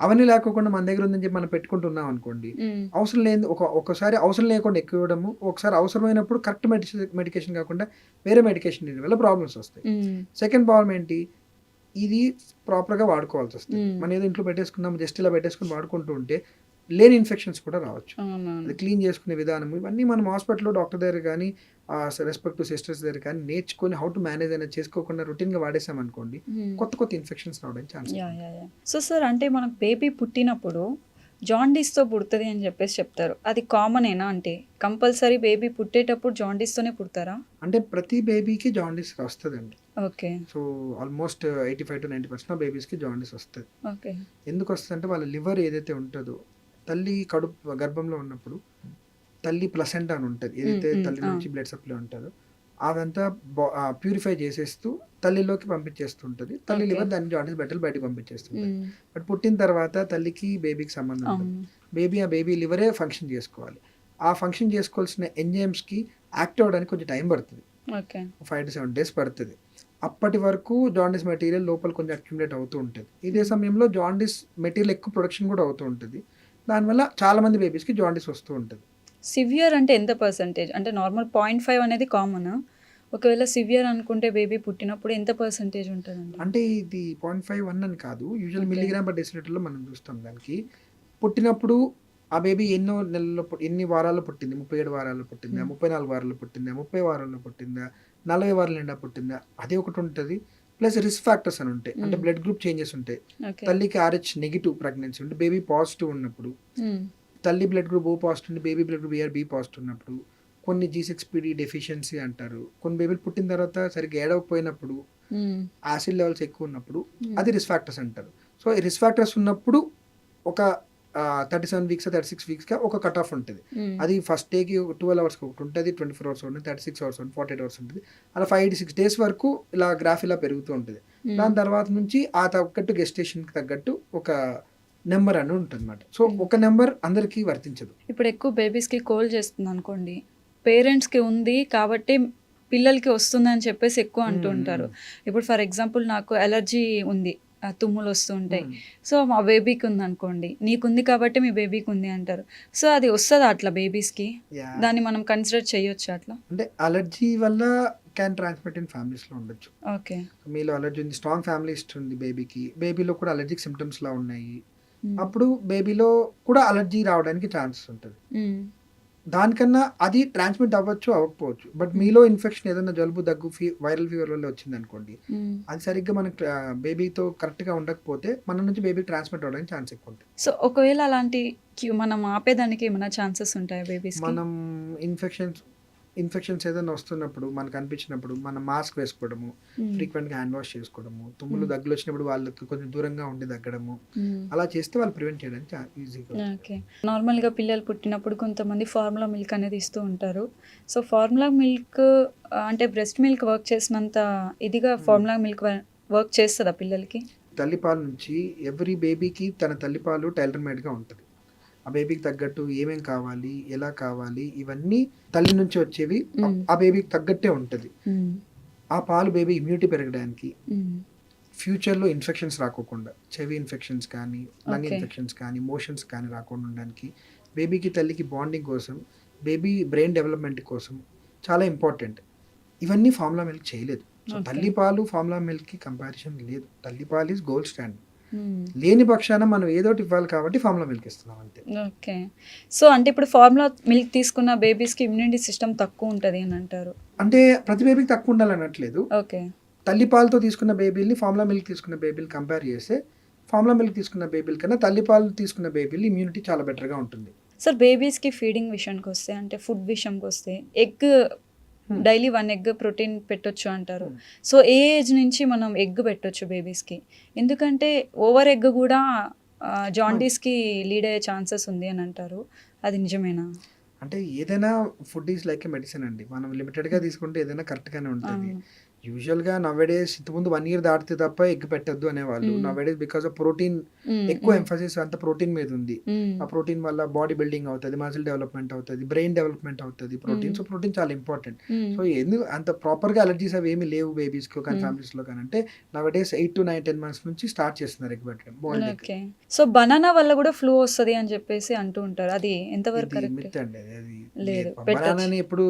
అవన్నీ లేకుండా మన దగ్గర ఉందని చెప్పి మనం పెట్టుకుంటున్నాం అనుకోండి, అవసరం లేదు. ఒకసారి అవసరం లేకుండా ఎక్కువ ఇవ్వడము, ఒకసారి అవసరమైనప్పుడు కరెక్ట్ మెడికేషన్ కాకుండా వేరే మెడికేషన్ వల్ల ప్రాబ్లమ్స్ వస్తాయి. సెకండ్ ప్రాబ్లం ఏంటి? ఇది ప్రాపర్గా వాడుకోవాల్సి వస్తుంది. మనం ఏదో ఇంట్లో పెట్టేసుకున్నాము, జస్ట్ ఇలా పెట్టేసుకుని వాడుకుంటూ ఉంటే లేని ఇన్ఫెక్షన్స్ కూడా రావచ్చు. అది క్లీన్ చేసుకునే విధానం ఇవన్నీ మనం హాస్పిటల్లో డాక్టర్ దగ్గర కానీ రెస్పెక్టివ్ సిస్టర్స్ దగ్గర కానీ నేర్చుకొని హౌ టు మేనేజ్ అనేది చేసుకోకుండా రొటీన్గా వాడేసాం అనుకోండి, కొత్త ఇన్ఫెక్షన్స్ రావడానికి ఛాన్స్. సో సార్, అంటే మనకు బేబీ పుట్టినప్పుడు జాండీస్తో పుడుతుంది అని చెప్పేసి చెప్తారు, అది కామనేనా? అంటే కంపల్సరీ బేబీ పుట్టేటప్పుడు జాండీస్తోనే పుడతారా? అంటే ప్రతి బేబీకి జాండీస్ వస్తుందండి. Okay. So almost 85 to 90% of బేబీస్కి జాండీస్ వస్తుంది. ఓకే. ఎందుకు వస్తుంది అంటే వాళ్ళ లివర్ ఏదైతే ఉంటుందో, తల్లి గర్భంలో ఉన్నప్పుడు తల్లి ప్లసెంటా అని ఉంటుంది, ఏదైతే తల్లి నుంచి బ్లడ్ సప్లై ఉంటుందో అదంతా ప్యూరిఫై చేసేస్తూ తల్లిలోకి పంపించేస్తుంటుంది. తల్లి లివర్ దాన్ని జాండీస్ బట్టలు బయటకు పంపించేస్తుంది. బట్ పుట్టిన తర్వాత తల్లికి బేబీకి సంబంధం ఉంటుంది. ఆ బేబీ లివరే ఫంక్షన్ చేసుకోవాలి. ఆ ఫంక్షన్ చేసుకోవాల్సిన ఎంజైమ్స్కి యాక్టివ్ అవ్వడానికి కొంచెం టైం పడుతుంది, 5 to 7 days పడుతుంది. అప్పటి వరకు జాండీస్ మెటీరియల్ లోపల కొంచెం అక్యుములేట్ అవుతూ ఉంటుంది. ఇదే సమయంలో జాండీస్ మెటీరియల్ ఎక్కువ ప్రొడక్షన్ కూడా అవుతూ ఉంటుంది. దానివల్ల చాలామంది బేబీస్కి జాండీస్ వస్తూ ఉంటుంది. సివియర్ అంటే ఎంత పర్సంటేజ్? అంటే నార్మల్ 0.5 అనేది కామన్. ఒకవేళ సివియర్ అనుకుంటే బేబీ పుట్టినప్పుడు ఎంత పర్సంటేజ్ ఉంటుందండి? అంటే ఇది 0.51 అని కాదు, యూజువల్ మిల్లీగ్రామ్ పర్ డెసిలీటర్లో మనం చూస్తాం. దానికి పుట్టినప్పుడు ఆ బేబీ ఎన్ని వారాల్లో పుట్టింది, 37 వారాల్లో పుట్టిందా, 34 వారాల్లో పుట్టిందా, 30 వారాల్లో పుట్టిందా, 40 వారాల నిండా పుట్టిందా, అది ఒకటి ఉంటుంది. ప్లస్ రిస్క్ ఫ్యాక్టర్స్ అని ఉంటాయి, అంటే బ్లడ్ గ్రూప్ చేంజెస్ ఉంటాయి. తల్లికి RH నెగిటివ్ ప్రెగ్నెన్సీ ఉంటే, బేబీ పాజిటివ్ ఉన్నప్పుడు, తల్లి బ్లడ్ గ్రూప్ ఓ పాజిటివ్ ఉండి baby blood group B positive ఉన్నప్పుడు కొన్ని G6PD డెఫిషియన్సీ అంటారు. కొన్ని బేబీలు పుట్టిన తర్వాత సరిగ్గా ఏడవకపోయినప్పుడు యాసిడ్ లెవెల్స్ ఎక్కువ ఉన్నప్పుడు అది రిస్క్ ఫ్యాక్టర్స్ అంటారు. సో ఈ రిస్క్ ఫ్యాక్టర్స్ ఉన్నప్పుడు ఒక 37 వీక్స్ 36 వీక్స్గా ఒక కట్ ఆఫ్ ఉంటుంది. అది ఫస్ట్ డేకి 12 అవర్స్కి ఒకటి ఉంటుంది, 24 అవర్స్ ఉంటుంది, 36 అవర్స్ ఉంటుంది, 48 అవర్స్ ఉంటుంది. అలా 5 to 6 days వరకు ఇలా గ్రాఫ్ ఇలా పెరుగుతూ ఉంటుంది. దాని తర్వాత నుంచి ఆ తగ్గట్టు గెస్టేషన్కి తగ్గట్టు ఒక నెంబర్ అని ఉంటుంది అనమాట. సో ఒక నెంబర్ అందరికీ వర్తించదు. ఇప్పుడు ఎక్కువ బేబీస్కి కోల్డ్ చేస్తుంది అనుకోండి, పేరెంట్స్కి ఉంది కాబట్టి పిల్లలకి వస్తుంది అని చెప్పేసి ఎక్కువ అంటూ ఉంటారు. ఇప్పుడు ఫర్ ఎగ్జాంపుల్ నాకు ఎలర్జీ ఉంది, తుమ్ములు వస్తూ ఉంటాయి. సో మా బేబీకి ఉంది అనుకోండి, నీకుంది కాబట్టి మీ బేబీకి ఉంది అంటారు. సో అది వస్తుందా అట్లా బేబీస్కి? దాన్ని మనం కన్సిడర్ చేయొచ్చు అట్లా? అంటే అలర్జీ వల్ల క్యాన్ ట్రాన్స్మిట్ ఇన్ ఫ్యామిలీస్లో ఉండొచ్చు. ఓకే, మీలో అలర్జీ ఉంది, స్ట్రాంగ్ ఫ్యామిలీ హిస్టరీ ఉంది బేబీకి, బేబీలో కూడా అలర్జిక్ సిమ్టమ్స్ లా ఉన్నాయి, అప్పుడు బేబీలో కూడా అలర్జీ రావడానికి ఛాన్సెస్ ఉంటుంది. దానికన్నా అది ట్రాన్స్మిట్ అవ్వచ్చు అవ్వకపోవచ్చు. బట్ మీలో ఇన్ఫెక్షన్ ఏదైనా జలుబు దగ్గు వైరల్ ఫీవర్ వల్ల వచ్చింది అనుకోండి, అది సరిగ్గా మనకు బేబీతో కరెక్ట్గా ఉండకపోతే మన నుంచి బేబీ ట్రాన్స్మిట్ అవ్వడానికి ఛాన్స్ ఎక్కువ ఉంటుంది. సో ఒకవేళ అలాంటి మనం ఆపేదానికి ఏమైనా ఛాన్సెస్ ఉంటాయా బేబీస్? మనం ఇన్ఫెక్షన్స్ ఏదైనా వస్తున్నప్పుడు మనకు అనిపించినప్పుడు మనం మాస్క్ వేసుకోవడము, ఫ్రీక్వెంట్గా హ్యాండ్ వాష్ చేసుకోవడము, తుమ్ములు దగ్గులు వచ్చినప్పుడు వాళ్ళకి కొంచెం దూరంగా ఉండి దగ్గడము, అలా చేస్తే వాళ్ళు ప్రివెంట్ చేయడానికి ఈజీగా. ఓకే, నార్మల్గా పిల్లలు పుట్టినప్పుడు కొంతమంది ఫార్ములా మిల్క్ అనేది ఇస్తూ ఉంటారు. సో ఫార్ములా మిల్క్ అంటే బ్రెస్ట్ మిల్క్ వర్క్ చేసినంత ఇదిగా ఫార్ములా మిల్క్ వర్క్ చేస్తుందా పిల్లలకి? తల్లిపాల నుంచి ఎవ్రీ బేబీకి తన తల్లిపాలు టైలర్ మేడ్గా ఉంటుంది. ఆ బేబీకి తగ్గట్టు ఏమేం కావాలి, ఎలా కావాలి, ఇవన్నీ తల్లి నుంచి వచ్చేవి ఆ బేబీకి తగ్గట్టే ఉంటుంది. ఆ పాలు బేబీ ఇమ్యూనిటీ పెరగడానికి, ఫ్యూచర్లో ఇన్ఫెక్షన్స్ రాకోకుండా, చెవి ఇన్ఫెక్షన్స్ కానీ, లంగ్ ఇన్ఫెక్షన్స్ కానీ, మోషన్స్ కానీ రాకుండా ఉండడానికి, బేబీకి తల్లికి బాండింగ్ కోసం, బేబీ బ్రెయిన్ డెవలప్మెంట్ కోసం చాలా ఇంపార్టెంట్. ఇవన్నీ ఫార్ములా మిల్క్ చేయలేదు. సో తల్లిపాలు ఫార్ములా మిల్క్కి కంపారిజన్ లేదు. తల్లిపాలు ఈజ్ గోల్డ్ స్టాండర్డ్. లేని పక్షాన మనం ఏదో ఒకటి ఇవ్వాలి కాబట్టి ఫార్ములా మిల్క్ ఇస్తున్నాం అంతే. ఓకే, సో అంటే ఇప్పుడు ఫార్ములా మిల్క్ తీసుకున్న బేబీస్కి ఇమ్యూనిటీ సిస్టమ్ తక్కువ ఉంటుంది అని అంటారు. అంటే ప్రతి బేబీకి తక్కువ ఉండాలి అనట్లేదు. ఓకే, తల్లిపాలతో తీసుకున్న బేబీల్ని ఫార్ములా మిల్క్ తీసుకున్న బేబీలు కంపేర్ చేస్తే ఫార్ములా మిల్క్ తీసుకున్న బేబీల కన్నా తల్లిపాలు తీసుకున్న బేబీలు ఇమ్యూనిటీ చాలా బెటర్గా ఉంటుంది. సార్ బేబీస్కి ఫీడింగ్ విషయానికి వస్తే, అంటే ఫుడ్ విషయంకి వస్తే, ఎగ్ డైలీ 1 ఎగ్ ప్రోటీన్ పెట్టొచ్చు అంటారు. సో ఏ ఏజ్ నుంచి మనం ఎగ్ పెట్టొచ్చు బేబీస్కి? ఎందుకంటే ఓవర్ ఎగ్ కూడా జాండీస్కి లీడ్ అయ్యే ఛాన్సెస్ ఉంది అని అంటారు. అది నిజమేనా? అంటే ఏదైనా food is like a medicine అండి. మనం లిమిటెడ్గా తీసుకుంటే ఏదైనా కరెక్ట్గానే ఉంటుంది. యూజువల్గా నవ్వేడేస్ ఇంతకుముందు 1 year దాటితే తప్ప ఎగ్ పెట్టద్దు అనేవాళ్ళు. నవ్వేడేస్ బికాస్ ఆఫ్ ప్రోటీన్ ఎక్కువ ఎంఫసిస్ అంత ప్రోటీన్ మీద ఉంది. ఆ ప్రోటీన్ వల్ల బాడీ బిల్డింగ్ అవుతుంది, మజిల్ డెవలప్మెంట్ అవుతుంది, బ్రెయిన్ డెవలప్మెంట్ అవుతుంది ప్రోటీన్. సో ప్రోటీన్ చాలా ఇంపార్టెంట్. సో ఎందుకు అంత ప్రాపర్గా అలర్జీస్ అవి ఏమి లేవు బేబీస్కి కానీ ఫ్యామిలీస్లో కానీ అంటే నవ్వేడేస్ 8 to 10 months నుంచి స్టార్ట్ చేస్తున్నారు ఎగ్ పెట్టడం, బాయిల్డ్ ఎగ్. సో బనానా వల్ల కూడా ఫ్లూ వస్తుంది అని చెప్పేసి అంటూ ఉంటారు. అది ఎంతవరకు కరెక్ట్? అండి అది లేదు. బనానాని ఎప్పుడు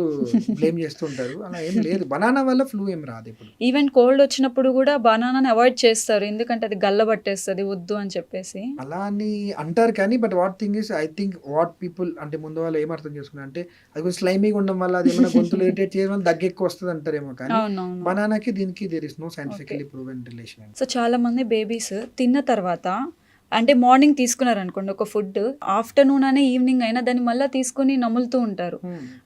బ్లేమ్ చేస్తూ ఉంటారు, అలా ఏం లేదు. బనానా వల్ల ఫ్లూ ఏం రాదు. ఈవెన్ కోల్డ్ వచ్చినప్పుడు కూడా బనానాని అవాయిడ్ చేస్తారు, ఎందుకంటే అది గల్లబట్టేస్తుంది వద్దు అని చెప్పేసి అలా అని అంటారు. కానీ but what thing is I think what people అంటే ముందు వాళ్ళు ఏం అర్థం చేసుకున్నారు అంటే అది కొంచెం స్లైమీగా ఉండడం వల్ల అది ఏమైనా గొంతులు ఇరిటేట్ చేయడం వల్ల దగ్గు ఎక్కువ వస్తుంది అంటారేమో. కానీ బనానాకి దీనికి there is no scientifically proven relation. So చాలా మంది బేబీస్ తిన్న తర్వాత అంటే మార్నింగ్ తీసుకున్నారు అనుకోండి ఒక ఫుడ్, ఆఫ్టర్నూన్ అయినా ఈవినింగ్ అయినా దాన్ని మళ్ళీ తీసుకుని నములుతూ ఉంటారు.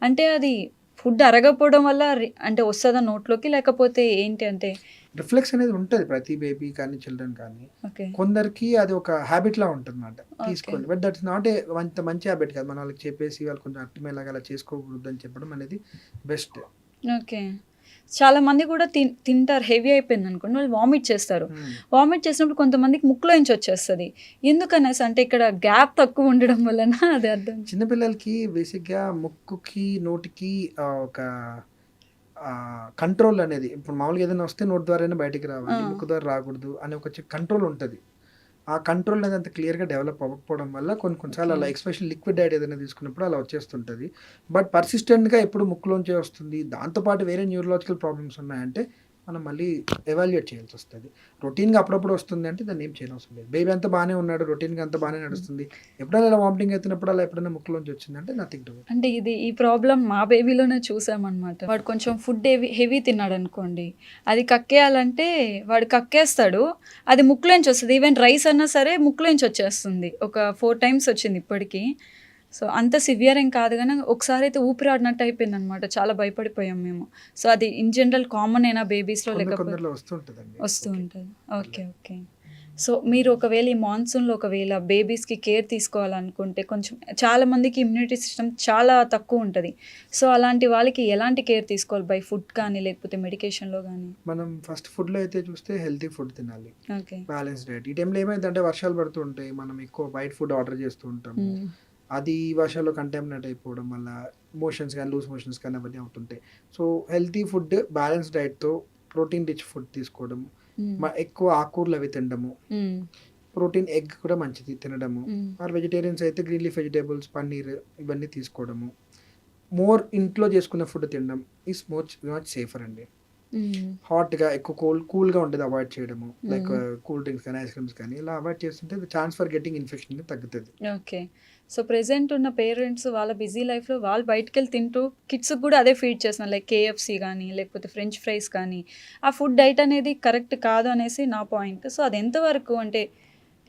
అంటే అది ఫుడ్ అరగకపోవడం వల్ల అంటే వస్తుందా నోట్లోకి, లేకపోతే ఏంటి? అంటే రిఫ్లెక్స్ అనేది ఉంటుంది ప్రతి బేబీ కానీ చిల్డ్రన్ కానీ. కొందరికి అది ఒక హ్యాబిట్ లా ఉంటుంది అన్నమాట తీసుకోండి. బట్ దట్స్ నాట్ ఏ అంత మంచి హ్యాబిట్ కాదు. మన వాళ్ళకి చెప్పేసి వాళ్ళు కొంచెం అట్టమేలాగా అలా చేసుకోకూడదు అని చెప్పడం అనేది బెస్ట్. ఓకే, చాలా మంది కూడా తింటారు, హెవీ అయిపోయింది అనుకోండి వాళ్ళు వామిట్ చేస్తారు. వామిట్ చేసినప్పుడు కొంతమందికి ముక్కులో నుంచి వచ్చేస్తుంది. ఎందుకనేసి అంటే ఇక్కడ గ్యాప్ తక్కువ ఉండడం వలన అది అర్థం. చిన్నపిల్లలకి బేసిక్గా ముక్కుకి నోటికి ఒక కంట్రోల్ అనేది, ఇప్పుడు మామూలుగా ఏదైనా వస్తే నోటి ద్వారానే బయటికి రావాలి, ముక్కు ద్వారా రాకూడదు అనే ఒక కంట్రోల్ ఉంటుంది. ఆ కంట్రోల్ అనేది అంత క్లియర్గా డెవలప్ అవ్వకపోవడం వల్ల కొన్నిసార్లు అలా ఎస్పెషల్లీ లిక్విడ్ డైట్ ఏదైనా తీసుకున్నప్పుడు అలా వచ్చేస్తుంటుంది. బట్ పర్సిస్టెంట్గా ఎప్పుడు ముక్కులోంచే వస్తుంది, దాంతోపాటు వేరే న్యూరలాజికల్ ప్రాబ్లమ్స్ ఉన్నాయంటే మనం మళ్ళీ ఎవాల్యుయేట్ చేయాల్సి వస్తుంది. రొటీన్గా అప్పుడప్పుడు వస్తుంది అంటే దాన్ని ఏం చేయనవసరం లేదు. బేబీ అంతా బాగానే ఉన్నాడు, రొటీన్గా అంతా బాగానే నడుస్తుంది, ఎప్పుడైనా అలా వామిటింగ్ అవుతున్నప్పుడు అలా ఎప్పుడైనా ముక్కులోంచి వచ్చిందంటే నథింగ్ టు. అంటే ఈ ప్రాబ్లం మా బేబీలోనే చూసామన్నమాట. వాడు కొంచెం ఫుడ్ హెవీ తిన్నాడు అనుకోండి, అది కక్కేయాలంటే వాడు కక్కేస్తాడు, అది ముక్కులోంచి వస్తుంది. ఈవెన్ రైస్ అన్నా సరే ముక్కులోంచి వచ్చేస్తుంది. ఒక 4 times వచ్చింది ఇప్పటికీ. సో అంత సివియర్ ఏం కాదు కానీ ఒకసారి అయితే ఊపిరాడినట్టు అయిపోయిందనమాట. చాలా భయపడిపోయాం మేము. సో అది ఇన్ జనరల్ కామన్ అయినా బేబీస్‌లో లేకపోతే కొందరిలో వస్తుంటదండి. వస్తూ ఉంటది. ఓకే. ఓకే. సో మీరు ఒకవేళ ఈ మాన్సూన్‌లో ఒకవేళ బేబీస్‌కి కేర్ తీసుకోవాలనుకుంటే కొంచెం చాలా మందికి ఇమ్యూనిటీ సిస్టమ్ చాలా తక్కువుంటది. సో అలాంటి వాళ్ళకి ఎలాంటి కేర్ తీసుకోవాలి? బై ఫుడ్ కానీ లేకపోతే మెడికేషన్‌లో గానీ? మనం ఫస్ట్ ఫుడ్‌లో అయితే చూస్తే హెల్తీ ఫుడ్ తినాలి. ఓకే. Balance diet. ఈ టైంలో ఏమైందంటే వర్షాలు పడుతూ ఉంటాయి. మనం ఎక్కువ బయట ఫుడ్ ఆర్డర్ చేస్తూ ఉంటాము. హ్మ్. అది వర్షాల్లో కంటామినేట్ అయిపోవడం వల్ల మోషన్స్ కానీ, లూజ్ మోషన్స్ కానీ అవన్నీ అవుతుంటాయి. సో హెల్తీ ఫుడ్, బ్యాలెన్స్ డైట్‌తో ప్రోటీన్ రిచ్ ఫుడ్ తీసుకోవడం, హ్మ్. ఎక్కువ ఆకుకూరలు అవి తినడము, హ్మ్. ప్రోటీన్ ఎగ్ కూడా మంచిది తినడము. హ్మ్. ఆర్ వెజిటేరియన్స్ అయితే గ్రీన్ లీఫ్ వెజిటేబుల్స్, పన్నీర్ ఇవన్నీ తీసుకోవడము. మోర్ ఇంట్లో చేసుకున్న ఫుడ్ తినడం ఈస్ మచ్ సేఫర్ అండి. హ్మ్. హాట్‌గా ఎక్కువ కూల్‌గా ఉండేది అవాయిడ్ చేయడము. లైక్ హ్మ్. కూల్ డ్రింక్స్ కానీ, ఐస్ క్రీమ్స్ కానీ ఇలా అవాయిడ్ చేస్తుంటే the chance for getting infection అనేది తగ్గుతది. ఓకే. సో ప్రెజెంట్ ఉన్న పేరెంట్స్ వాళ్ళ బిజీ లైఫ్‌లో వాళ్ళు బయటికెళ్ళి తింటూ కిడ్స్‌కి గూడా అదే ఫీడ్ చేస్తున్నారు. లైక్ కేఎఫ్‌సి గానీ, లేకపోతే ఫ్రెంచ్ ఫ్రైస్ కానీ, ఆ ఫుడ్ డైట్ అనేది కరెక్ట్ కాదు అనేసి నా పాయింట్. సో అది ఎంతవరకు అంటే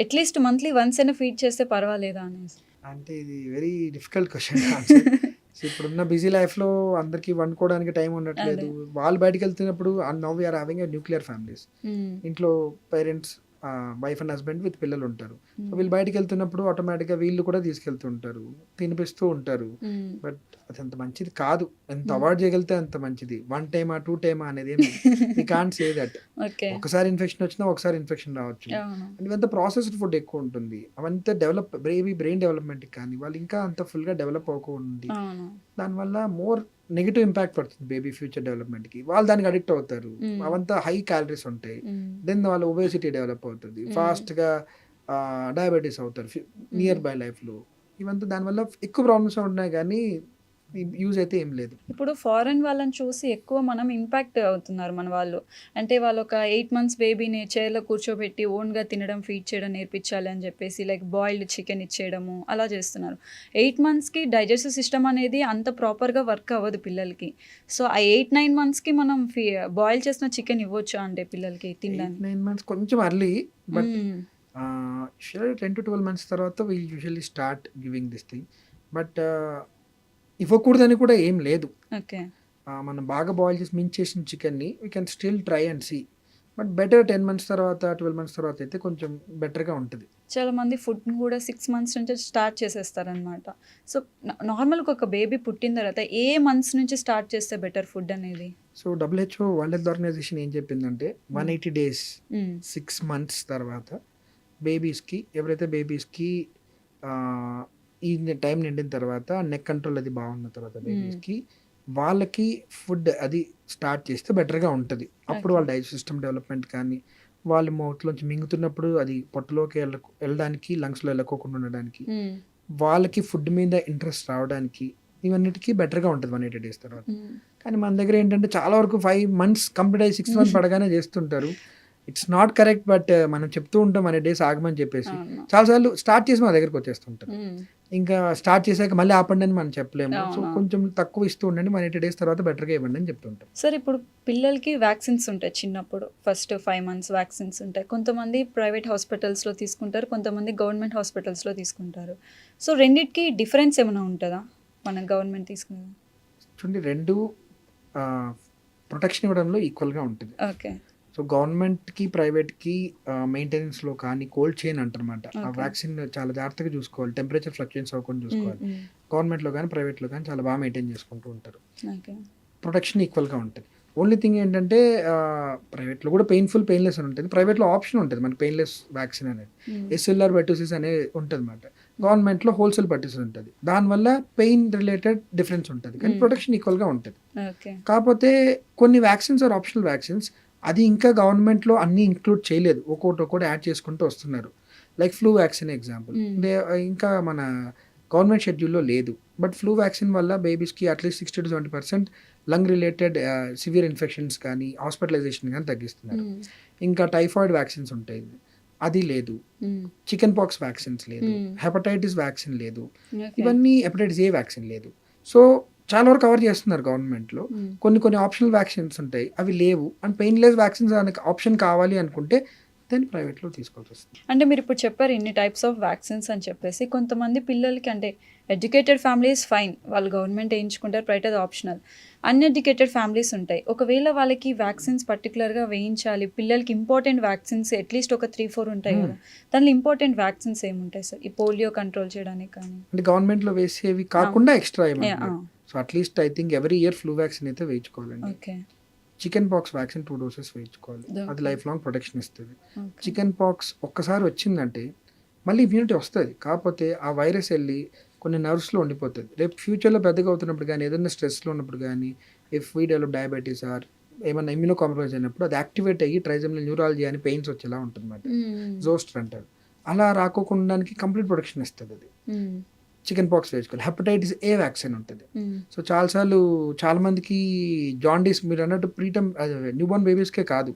అట్‌లీస్ట్ మంత్లీ వన్స్ అయినా ఫీడ్ చేస్తే పర్వాలేదా అనేసి? అంటే ఇది very difficult question to answer. So ఇప్పుడున్న బిజీ లైఫ్‌లో అందరికీ వండుకోవడానికి టైం ఉండట్లేదు. అదే. వాళ్ళు బయటికెళ్తున్నప్పుడు now we are having a nuclear families. Hmm. ఇంట్లో parents wife and husband with పిల్లలుంటారు. So hmm. వీళ్ళు బయటికెళ్తున్నప్పుడు ఆటోమేటిక్‌గా వీళ్ళు కూడా తీసుకెళ్తూ ఉంటారు. తినిపిస్తూ ఉంటారు. హ్మ్. బట్ అదంత మంచిది కాదు. ఎంత హ్మ్. అవాయిడ్ చేయగలిగితే అంత మంచిది. 1 టైమా, 2 టైమా అనేదేమి we can't say that. Okay. ఒకసారి ఇన్ఫెక్షన్ వచ్చినా ఒకసారి ఇన్ఫెక్షన్ రావచ్చు. అవును. అండ్ ఇవంతా ప్రాసెస్డ్ ఫుడ్ ఎక్కువ ఉంటుంది. అవంతా బ్రెయిన్ డెవలప్‌మెంట్‌కి కానీ వాళ్ళు ఇంకా అంత ఫుల్‌గా డెవలప్ అవ్వకుండి అవును. దానివల్ల మోర్ నెగెటివ్ ఇంపాక్ట్ పడుతుంది బేబీ ఫ్యూచర్ డెవలప్‌మెంట్‌కి. వాళ్ళు దానికి అడిక్ట్ అవుతారు. హ్మ్. అవంతా హై క్యాలరీస్ ఉంటాయి. హ్మ్. దెన్ వాళ్ళ ఒబేసిటీ డెవలప్ అవుతది. హ్మ్. ఫాస్ట్‌గా డయాబెటిస్ అవుతారు హ్మ్. నియర్ బై లైఫ్‌లో. ఇవంతా దానివల్ల ఎక్కువ ప్రాబ్లమ్స్ ఉంటున్నాయి గానీ యూజ్ అయితే ఏం లేదు. ఇప్పుడు ఫారెన్ వాళ్ళని చూసి ఎక్కువ మనం ఇంపాక్ట్ అవుతున్నారు మన వాళ్ళు. అంటే వాళ్ళొక 8 మంత్స్ బేబీని చైర్‌లో కూర్చోబెట్టి ఓన్‌గా తినడం, ఫీడ్ చేయడం నేర్పించాలి అని చెప్పేసి లైక్ బాయిల్డ్ చికెన్ ఇచ్చేయడము అలా చేస్తున్నారు. 8 మంత్స్‌కి డైజెస్టివ్ సిస్టమ్ అనేది అంత ప్రాపర్‌గా వర్క్ అవ్వదు పిల్లలకి. సో, ఆ 8, 9 మంత్స్‌కి మనం బాయిల్ చేసిన చికెన్ ఇవ్వొచ్చా అంటే పిల్లలకి 8, తినడానికి? 9 మంత్స్ కొంచెం early. But hmm. Usually 10-12 months తర్వాత we usually start giving this thing. But ఇవ్వకూడదని కూడా ఏం లేదు. ఓకే. మనం బాగా బాయిల్ చేసి మించేసిన చికెన్‌ని we can still try and see. But better 10 months తర్వాత, 12 మంత్స్ తర్వాత అయితే కొంచెం బెటర్‌గా ఉంటది. చాలా మంది ఫుడ్‌ని కూడా 6 మంత్స్ నుంచే స్టార్ట్ చేసేస్తారనమాట. సో, నార్మల్‌గా ఒక బేబీ పుట్టిన తర్వాత ఏ మంత్స్ నుంచి స్టార్ట్ చేస్తే బెటర్ ఫుడ్ అనేది? So, WHO world health organization ఏం చెప్పిందంటే హ్మ్. 180 డేస్, హ్మ్. 6 మంత్స్ తర్వాత ఎవరైతే బేబీస్‌కి ఆహ్, ఈ టైం నిండిన తర్వాత నెక్ కంట్రోల్ అది బాగున్న తర్వాత హ్మ్. బేబీస్‌కి వాళ్ళకి ఫుడ్ అది స్టార్ట్ చేస్తే బెటర్‌గా ఉంటది. అప్పుడు ఓకే. వాళ్ళ డైజెస్ట్ సిస్టమ్ డెవలప్‌మెంట్ కానీ, వాళ్ళు మౌత్‌లోంచి మింగుతున్నప్పుడు అది పొట్టలోకి వెళ్ళడానికి, లంగ్స్‌లో ఎళ్ళకోకుండా ఉండడానికి, హ్మ్. వాళ్ళకి ఫుడ్ మీద ఇంట్రెస్ట్ రావడానికి ఇవన్నిటికి బెటర్‌గా ఉంటది 180 డేస్ తర్వాత. హ్మ్. కానీ మన దగ్గర ఏంటంటే చాలా వరకు 5 మంత్స్ కంప్లీట్ అయ్యి 6 మంత్స్ పడగానే చేస్తుంటారు. It's not correct. బట్ మనం చెప్తూ ఉంటాం 100 డేస్ ఆగమని చెప్పేసి. అవును. చాలా సార్లు స్టార్ట్ చేసి మా దగ్గరికి వచ్చేస్తుంటారు. హ్మ్. ఇంకా స్టార్ట్ చేసాక మళ్ళీ ఆపండి అని మనం చెప్పలేము. సో, అవును. కొంచెం తక్కువ ఇస్తూ ఉండండి. 180 డేస్ తర్వాత బెటర్‌గా ఇవ్వండి అని చెప్తుంటాం. సార్ ఇప్పుడు పిల్లలకి వ్యాక్సిన్స్ ఉంటాయి చిన్నప్పుడు. ఫస్ట్ 5 మంత్స్ వ్యాక్సిన్స్ ఉంటాయి. కొంతమంది ప్రైవేట్ హాస్పిటల్స్‌లో తీసుకుంటారు. కొంతమంది గవర్నమెంట్ హాస్పిటల్స్‌లో తీసుకుంటారు. సో, రెండిటికి డిఫరెన్స్ ఏమైనా ఉంటదా? మనం గవర్నమెంట్ తీసుకునేది? చూడండి 2 ఆహ్, ప్రొటెక్షన్ ఇవ్వడంలో ఈక్వల్‌గా ఉంటది. ఓకే. సో, గవర్నమెంట్‌కి, ప్రైవేట్‌కి మెయింటెనెన్స్‌లో కానీ కోల్డ్ చైన్ అంటారన్నమాట. ఆ ఓకే. వ్యాక్సిన్ చాలా జాగ్రత్తగా చూసుకోవాలి. టెంపరేచర్ ఫ్లక్చుయేషన్స్ అవ్వకుండా హ్మ్. చూసుకోవాలి. హ్మ్. గవర్నమెంట్‌లో గాని, ప్రైవేట్‌లో గాని చాలా బాగా మెయింటైన్ చేసుకుంటూ ఉంటారు. ఓకే. ప్రొటెక్షన్ ఈక్వల్‌గా ఉంటది. ఓన్లీ థింగ్ ఏంటంటే ప్రైవేట్‌లో కూడా పెయిన్‌లెస్ అని ఉంటది. ప్రైవేట్‌లో ఆప్షన్ ఉంటది మనకి పెయిన్‌లెస్ వ్యాక్సిన్ అనేది. హ్మ్. ఎస్ఎల్ఆర్ పెర్టుసిస్ అనేది ఉంటదన్నమాట. గవర్నమెంట్‌లో హోల్‌సేల్ పెర్టుసిస్ ఉంటది. దానివల్ల పెయిన్ రిలేటెడ్ డిఫరెన్స్ ఉంటది. కానీ హ్మ్. ప్రొటెక్షన్ ఈక్వల్‌గా ఉంటది. ఓకే. కాపోతే కొన్ని వ్యాక్సిన్స్ ఆర్ ఆప్షనల్ వ్యాక్సిన్స్ అది ఇంకా గవర్నమెంట్‌లో అన్నీ ఇంక్లూడ్ చేయలేదు. ఒక్కోటి యాడ్ చేసుకుంటూ వస్తున్నారు. Like flu vaccine example. హ్మ్. ఇంకా మన గవర్నమెంట్ షెడ్యూల్‌లో లేదు. బట్ ఫ్లూ వ్యాక్సిన్ వల్ల బేబీస్‌కి at least 60-70% lung related severe infections కానీ, హాస్పిటలైజేషన్ గాని తగ్గిస్తున్నారు. హ్మ్. ఇంకా టైఫాయిడ్ వ్యాక్సిన్స్ ఉంటాయి. అది లేదు. హ్మ్. చికెన్ పాక్స్ వ్యాక్సిన్స్ లేదు. హ్మ్. హెపటైటిస్ వ్యాక్సిన్ లేదు. ఓకే. ఇవన్నీ హెపటైటిస్ ఏ వ్యాక్సిన్ లేదు. సో, చాలా వరకు కవర్ చేస్తున్నారు గవర్నమెంట్‌లో. హ్మ్. కొన్ని ఆప్షనల్ వ్యాక్సిన్స్ ఉంటాయి. అవి లేవు. అండ్ పెయిన్‌లెస్ వ్యాక్సిన్స్ మనకి ఆప్షన్ కావాలి అనుకుంటే దెన్ ప్రైవేట్లో తీసుకోవాల్సి వస్తుంది. అంటే మీరు ఇప్పుడు చెప్పారు ఇన్ని టైప్స్ ఆఫ్ వ్యాక్సిన్స్ అని చెప్పేసి, కొంతమంది పిల్లలకి అంటే ఎడ్యుకేటెడ్ ఫ్యామిలీస్ ఫైన్, వాళ్ళు గవర్నమెంట్ వేయించుకుంటారు, ప్రైవేట్ అది ఆప్షనల్. అన్ఎడ్యుకేటెడ్ ఫ్యామిలీస్ ఉంటాయి. ఒకవేళ వాళ్ళకి వ్యాక్సిన్స్ పర్టికులర్గా వేయించాలి, పిల్లలకి ఇంపార్టెంట్ వ్యాక్సిన్స్ అట్లీస్ట్ ఒక 3-4 ఉంటాయి కదా, దానిలో ఇంపార్టెంట్ వ్యాక్సిన్స్ ఏముంటాయి సార్? ఈ పోలియో కంట్రోల్ చేయడానికి కానీ. అంటే గవర్నమెంట్లో వేసేవి కాకుండా ఎక్స్ట్రా Yeah, ఏమంటారు. So at least I think every year flu vaccine అయితే వేయించుకోవాలండి. Okay. Chicken pox vaccine 2 doses వేయించుకోవాలి. అది Okay. లైఫ్ లాంగ్ ప్రొటెక్షన్ ఇస్తుంది. ఓకే. చికెన్ పాక్స్ ఒక్కసారి వచ్చిందంటే మళ్ళీ ఇమ్యూనిటీ వస్తుంది, కాకపోతే ఆ వైరస్ వెళ్ళి కొన్ని నర్వ్స్లో ఉండిపోతుంది. రేపు ఫ్యూచర్లో పెద్దగా అవుతున్నప్పుడు కానీ, ఏదైనా స్ట్రెస్లో ఉన్నప్పుడు కానీ, if we develop diabetes or ఏమన్నా ఇమ్యూనో కాంప్రమైజ్ అయినప్పుడు అది యాక్టివేట్ అయ్యి ట్రైజమినల్ న్యూరాలజీ అని పెయిన్స్ వచ్చేలా ఉంటుంది అన్నమాట. జోస్టర్ అంటారు. అలా రాకోకుండా కంప్లీట్ ప్రొటెక్షన్ ఇస్తుంది అది. చికెన్ పాక్స్ వేసుకోవాలి. హెపటైటిస్ ఏ వ్యాక్సిన్ ఉంటుంది. సో చాలా మందికి జాండీస్, మీరు అన్నట్టు ప్రీటమ్ న్యూ బోర్న్ బేబీస్కే కాదు,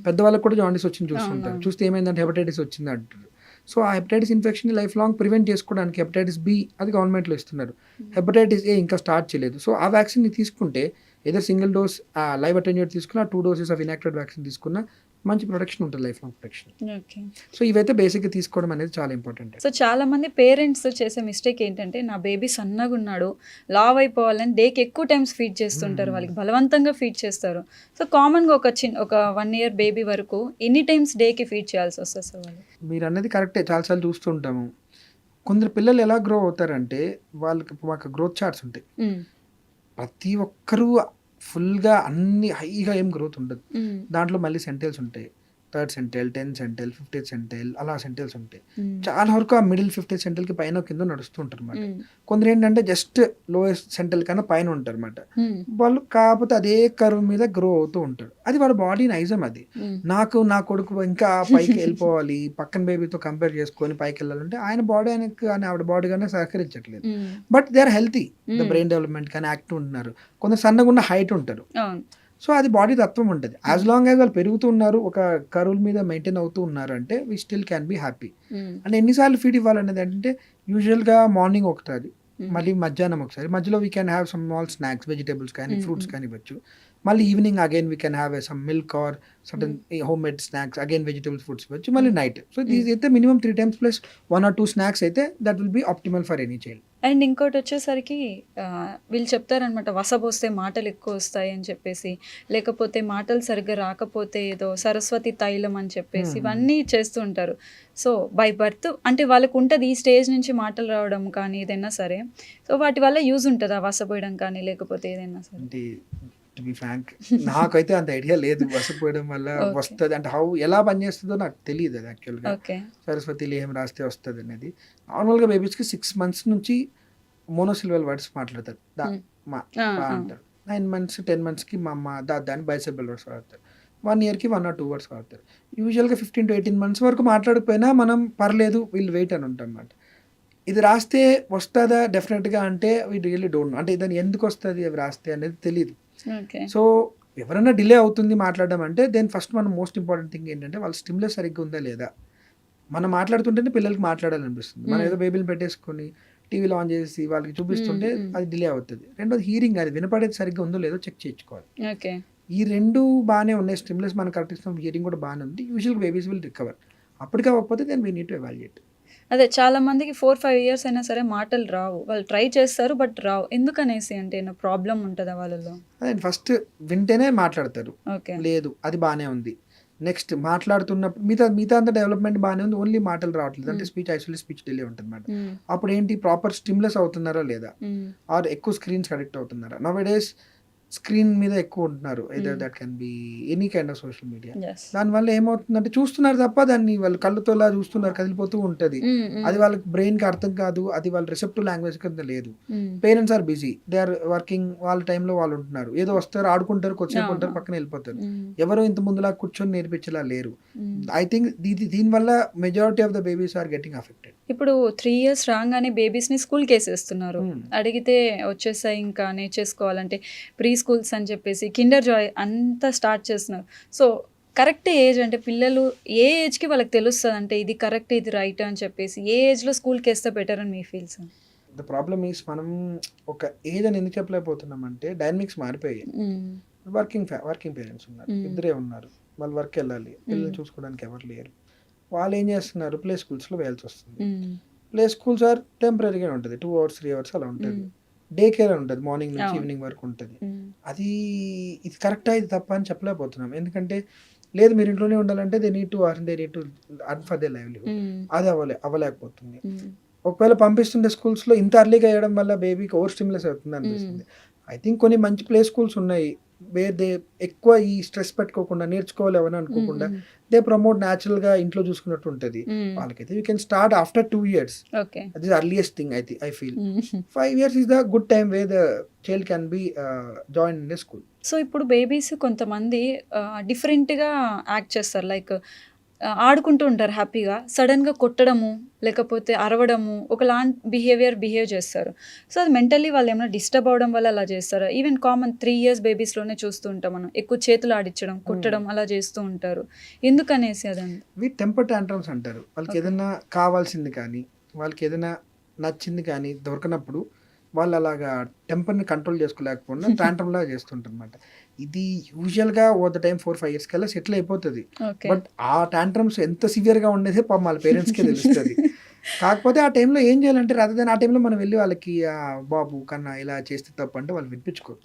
పెద్దవాళ్ళకి కూడా జాండీస్ వచ్చింది చూస్తుంటారు. అవునవును. చూస్తే ఏమైందంటే హెపటైటిస్ వచ్చింది అంటారు. సో ఆ hepatitis infection life long prevent చేసుకోవడానికి హెపటైటిస్ బి అది గవర్నమెంట్లో ఇస్తున్నారు. హెపటైటిస్ ఏ ఇంకా స్టార్ట్ చేయలేదు. సో ఆ వ్యాక్సిన్ని తీసుకుంటే ఏదో సింగిల్ డోస్ లైవ్ అటెన్యూట్ తీసుకున్న, 2 డోసెస్ ఆఫ్ ఇనాక్టివేట్ వ్యాక్సిన్ తీసుకున్న మంచి ప్రొటెక్షన్ ఉంటుంది, life long protection. Okay. So ఇవైతే బేసిక్గా తీసుకోవడం అనేది చాలా ఇంపార్టెంట్. సో చాలా మంది పేరెంట్స్ చేసే మిస్టేక్ ఏంటంటే, నా బేబీ సన్నగా ఉన్నాడు, లావ్ అయిపోవాలని డేకి ఎక్కువ టైమ్స్ ఫీడ్ చేస్తుంటారు, వాళ్ళకి బలవంతంగా ఫీడ్ చేస్తారు. సో కామన్గా ఒక 1 year బేబీ వరకు ఎన్ని టైమ్స్ డేకి ఫీడ్ చేయాల్సి వస్తుంది సార్ వాళ్ళు? మీరు అన్నది కరెక్టే, చాలాసార్లు చూస్తుంటాము. కొందరు పిల్లలు ఎలా గ్రో అవుతారంటే, వాళ్ళకి మాకు గ్రోత్ చార్ట్స్ ఉంటాయి. ప్రతి ఒక్కరూ ఫుల్గా అన్ని హైగా ఏం గ్రోత్ ఉండదు. దాంట్లో మళ్ళీ సెంటైల్స్ ఉంటాయి. 3rd సెంటైల్, 10th సెంటైల్, 50th సెంటైల్, అలా సెంటైల్స్ ఉంటాయి. చాలా వరకు ఆ మిడిల్ 50th సెంటైల్కి పైన కింద నడుస్తూ ఉంటారు అనమాట. కొందరు ఏంటంటే జస్ట్ లోయెస్ట్ సెంటైల్ కన్నా పైన ఉంటారు అనమాట. వాళ్ళు కాకపోతే అదే కర్వ్ మీద గ్రో అవుతూ ఉంటారు. అది వాళ్ళ బాడీ నైజం. అది నా కొడుకు ఇంకా పైకి వెళ్ళిపోవాలి, పక్కన బేబీతో కంపేర్ చేసుకొని పైకి వెళ్ళాలంటే ఆయన బాడీ ఆవిడ బాడీ కానీ సహకరించట్లేదు. But they are healthy, the brain development కానీ యాక్టివ్ ఉంటున్నారు. కొందరు సన్నగా ఉన్న హైట్ ఉంటారు. సో అది బాడీ తత్వం ఉంటుంది. యాజ్ లాంగ్ యాజ్ వాళ్ళు పెరుగుతున్నారు, ఒక కరువుల మీద మెయింటైన్ అవుతూ ఉన్నారు అంటే we still can be happy. And ఎన్నిసార్లు ఫీడ్ ఇవ్వాలనేది అంటే యూజువల్గా మార్నింగ్ ఒకసారి, మళ్ళీ మధ్యాహ్నం ఒకసారి, మధ్యలో we can have some small snacks, vegetables కానీ ఫ్రూట్స్ కానీ ఇవ్వచ్చు. మళ్ళీ evening again we can have some milk or certain home made snacks, again vegetables fruits ఇవ్వచ్చు. మళ్ళీ నైట్. సో దీస్ అయితే minimum 3 times plus 1 or 2 snacks అయితే that will be optimal for any child. And ఇంకోటి వచ్చేసరికి వీళ్ళు చెప్తారనమాట, వసపోస్తే మాటలు ఎక్కువ వస్తాయి అని చెప్పేసి, లేకపోతే మాటలు సరిగ్గా రాకపోతే ఏదో సరస్వతి తైలం అని చెప్పేసి ఇవన్నీ చేస్తూ ఉంటారు. సో బై బర్త్ అంటే వాళ్ళకు ఉంటుంది ఈ స్టేజ్ నుంచి మాటలు రావడం కానీ ఏదైనా సరే. సో వాటి వల్ల యూజ్ ఉంటుందా వసపోయడం కానీ, లేకపోతే ఏదైనా సరే? అంటే టు బి ఫ్రాంక్ నాకైతే అంత ఐడియా లేదు వసపోయడం వల్ల వస్తుంది అంటే ఎలా పనిచేస్తుందో నాకు తెలియదు. అది యాక్చువల్గా సరస్వతి లేహం రాస్తే వస్తుంది అనేది. నార్మల్గా బేబీస్కి 6 months నుంచి మోనోసిల్వల్ వర్డ్స్ మాట్లాడతారు. మా అంటారు. 9 months 10 monthsకి మా అమ్మ దాన్ని బైసెబుల్ వర్డ్స్ వాడతారు. 1 yearకి 1 or 2 words వాడతారు. యూజువల్గా 15 to 18 months వరకు మాట్లాడకపోయినా మనం పర్లేదు, వీళ్ళు వెయిట్ అని ఉంటాం అన్నమాట. ఇది రాస్తే వస్తుందా డెఫినెట్గా అంటే వీ రియల్లీ డోంట్ నో. అంటే దాన్ని ఎందుకు వస్తుంది అవి రాస్తే అనేది తెలియదు. సో ఎవరైనా డిలే అవుతుంది మాట్లాడడం అంటే దెన్ ఫస్ట్ మనం మోస్ట్ ఇంపార్టెంట్ థింగ్ ఏంటంటే వాళ్ళ స్టిమ్యులస్ సరిగ్గా ఉందా లేదా. మనం మాట్లాడుతుంటేనే పిల్లలకి మాట్లాడాలనిపిస్తుంది. మనం ఏదో బేబీని పెట్టేసుకొని టీవీలో ఆన్ చేసి వాళ్ళకి చూపిస్తుంటే అది డిలే అవుతుంది. రెండోది హీరింగ్, అది వినపడేది సరిగ్గా ఉందో లేదో చెక్ చేయించుకోవాలి. ఈ 2 బాగానే ఉన్నాయి. స్టిమ్యులస్ మనం కరెక్ట్ ఇస్తాం, హీరింగ్ కూడా బాగానే ఉంది. యూజువల్గా బేబీస్ విల్ రికవర్. అప్పటికే అవ్వకపోతే then we need to evaluate. అదే చాలా మందికి 4-5 years అయినా సరే మాటలు రావు, వాళ్ళు ట్రై చేస్తారు బట్ రావు. ఎందుకనేసి అంటే ఏమైనా ప్రాబ్లం ఉంటుందా వాళ్ళలో? అదే ఫస్ట్ వింటేనే మాట్లాడతారు, ఓకే లేదు అది బాగానే ఉంది. నెక్స్ట్ మాట్లాడుతున్నప్పుడు మిగతా అంతా డెవలప్మెంట్ బాగానే ఉంది, ఓన్లీ మాటలు రావట్లేదు అంటే స్పీచ్ ఐసోలేట్, స్పీచ్ డిలే ఉంటుంది అన్నమాట. అప్పుడు ఏంటి, ప్రాపర్ స్టిమ్యులస్ అవుతున్నారా లేదా, ఆర్ ఎక్కువ స్క్రీన్స్ అడిక్ట్ అవుతున్నారా. నౌ-a-days స్క్రీన్ మీద ఎక్కువ ఉంటున్నారు. either that can be any kind of social media. దానివల్ల ఏమవుతుందంటే చూస్తున్నారు తప్ప దాన్ని వాళ్ళు కళ్ళతో చూస్తున్నారు, కదిలిపోతూ ఉంటుంది. అది వాళ్ళకి బ్రెయిన్కి అర్థం కాదు, అది వాళ్ళ రిసెప్టివ్ లాంగ్వేజ్ కింద లేదు. Parents are busy, they are working, వాళ్ళ టైంలో వాళ్ళు ఉంటున్నారు. ఏదో వస్తారు, ఆడుకుంటారు, కొద్దిసేపు ఉంటారు, పక్కన వెళ్ళిపోతారు. ఎవరో ఇంత ముందులా కూర్చొని నేర్పించేలా లేరు. ఐ థింక్ దీనివల్ల majority of the babies are getting affected. ఇప్పుడు 3 years రాగానే బేబీస్ని స్కూల్కి వేసేస్తున్నారు. అడిగితే వచ్చేసాయి ఇంకా నేర్చేసుకోవాలంటే ప్రీ స్కూల్స్ అని చెప్పేసి కిండర్ జాయ్ అంతా స్టార్ట్ చేస్తున్నారు. సో కరెక్ట్ ఏజ్ అంటే పిల్లలు ఏ ఏజ్కి వాళ్ళకి తెలుస్తుంది అంటే ఇది కరెక్ట్ ఇది రైట్ అని చెప్పేసి ఏ ఏజ్లో స్కూల్కి వేస్తే బెటర్ అని మీ feel sir? The problem is మనం ఒక ఏజ్ అని ఎందుకు చెప్పలేకపోతున్నాం అంటే డైనమిక్స్ మారిపోయాయి. వర్కింగ్ పేరెంట్స్ ఉన్నారు, ఇద్దరే ఉన్నారు. వాళ్ళు వర్క్ వెళ్ళాలి, పిల్లల్ని చూసుకోవడానికి ఎవరు లేరు. వాళ్ళు ఏం చేస్తున్నారు, ప్లే స్కూల్స్లో వేయాల్సి వస్తుంది. ప్లే స్కూల్స్ ఆర్ టెంపరీగా ఉంటుంది, 2 hours 3 hours అలా ఉంటుంది. డే కేర్ అని ఉంటుంది, మార్నింగ్ నుంచి అవును. ఈవినింగ్ వరకు ఉంటుంది. అది ఇది కరెక్టా ఇది తప్ప అని చెప్పలేకపోతున్నాం. ఎందుకంటే లేదు మీరు ఇంట్లోనే ఉండాలంటే they need to earn, they need to earn for they livelihood. అది అవ్వలేకపోతుంది. ఒకవేళ పంపిస్తుంటే స్కూల్స్లో ఇంత అర్లీగా వేయడం వల్ల బేబీకి ఓవర్ స్టిమ్యులస్ అవుతుంది అనిపిస్తుంది. ఐ థింక్ కొన్ని మంచి ప్లే స్కూల్స్ ఉన్నాయి వేర్ దే ఎక్కువ ఈ స్ట్రెస్ పెట్టుకోకుండా నేర్చుకోవాలి ఎవరైనా అనుకోకుండా దే ప్రమోట్ న్యాచురల్గా ఇంట్లో చూసుకున్నట్టు ఉంటుంది. వాళ్ళకైతే you can start after 2 years. Okay. అది earliest thing I feel. 5 years is the good time where the child can be joined in a school. So ఇప్పుడు బేబీస్ కొంతమంది డిఫరెంట్గా యాక్ట్ చేస్తారు, లైక్ ఆడుకుంటూ ఉంటారు హ్యాపీగా, సడన్గా కొట్టడము లేకపోతే అరవడము ఒకలాంటి బిహేవ్ చేస్తారు. సో అది మెంటల్లీ వాళ్ళు ఏమైనా డిస్టర్బ్ అవడం వల్ల అలా చేస్తారు. ఈవెన్ కామన్ 3 years బేబీస్లోనే చూస్తూ ఉంటాం మనం, ఎక్కువ చేతులు ఆడించడం కొట్టడం అలా చేస్తూ ఉంటారు. ఎందుకనేసి అదండి ఇవి టెంపర్ టాంట్రమ్స్ అంటారు. వాళ్ళకి ఏదైనా కావాల్సింది కానీ వాళ్ళకి ఏదైనా నచ్చింది కానీ దొరకనప్పుడు వాళ్ళు అలాగా టెంపర్ని కంట్రోల్ చేసుకోలేకపోయినా టాంట్రమ్ లాగా చేస్తుంటారు అనమాట. ఇది యూజువల్గా ఓవర్ ద టైం 4-5 years కల్లా సెటిల్ అయిపోతుంది. బట్ ఆ టాంట్రమ్స్ ఎంత సివియర్గా ఉండేదే పాపం వాళ్ళ పేరెంట్స్కే తెలుస్తుంది. కాకపోతే ఆ టైంలో ఏం చేయాలంటే రాదని ఆ టైంలో మనం వెళ్ళి వాళ్ళకి బాబు కన్నా ఇలా చేస్తే తప్పు అంటే వాళ్ళు వినిపించుకోరు.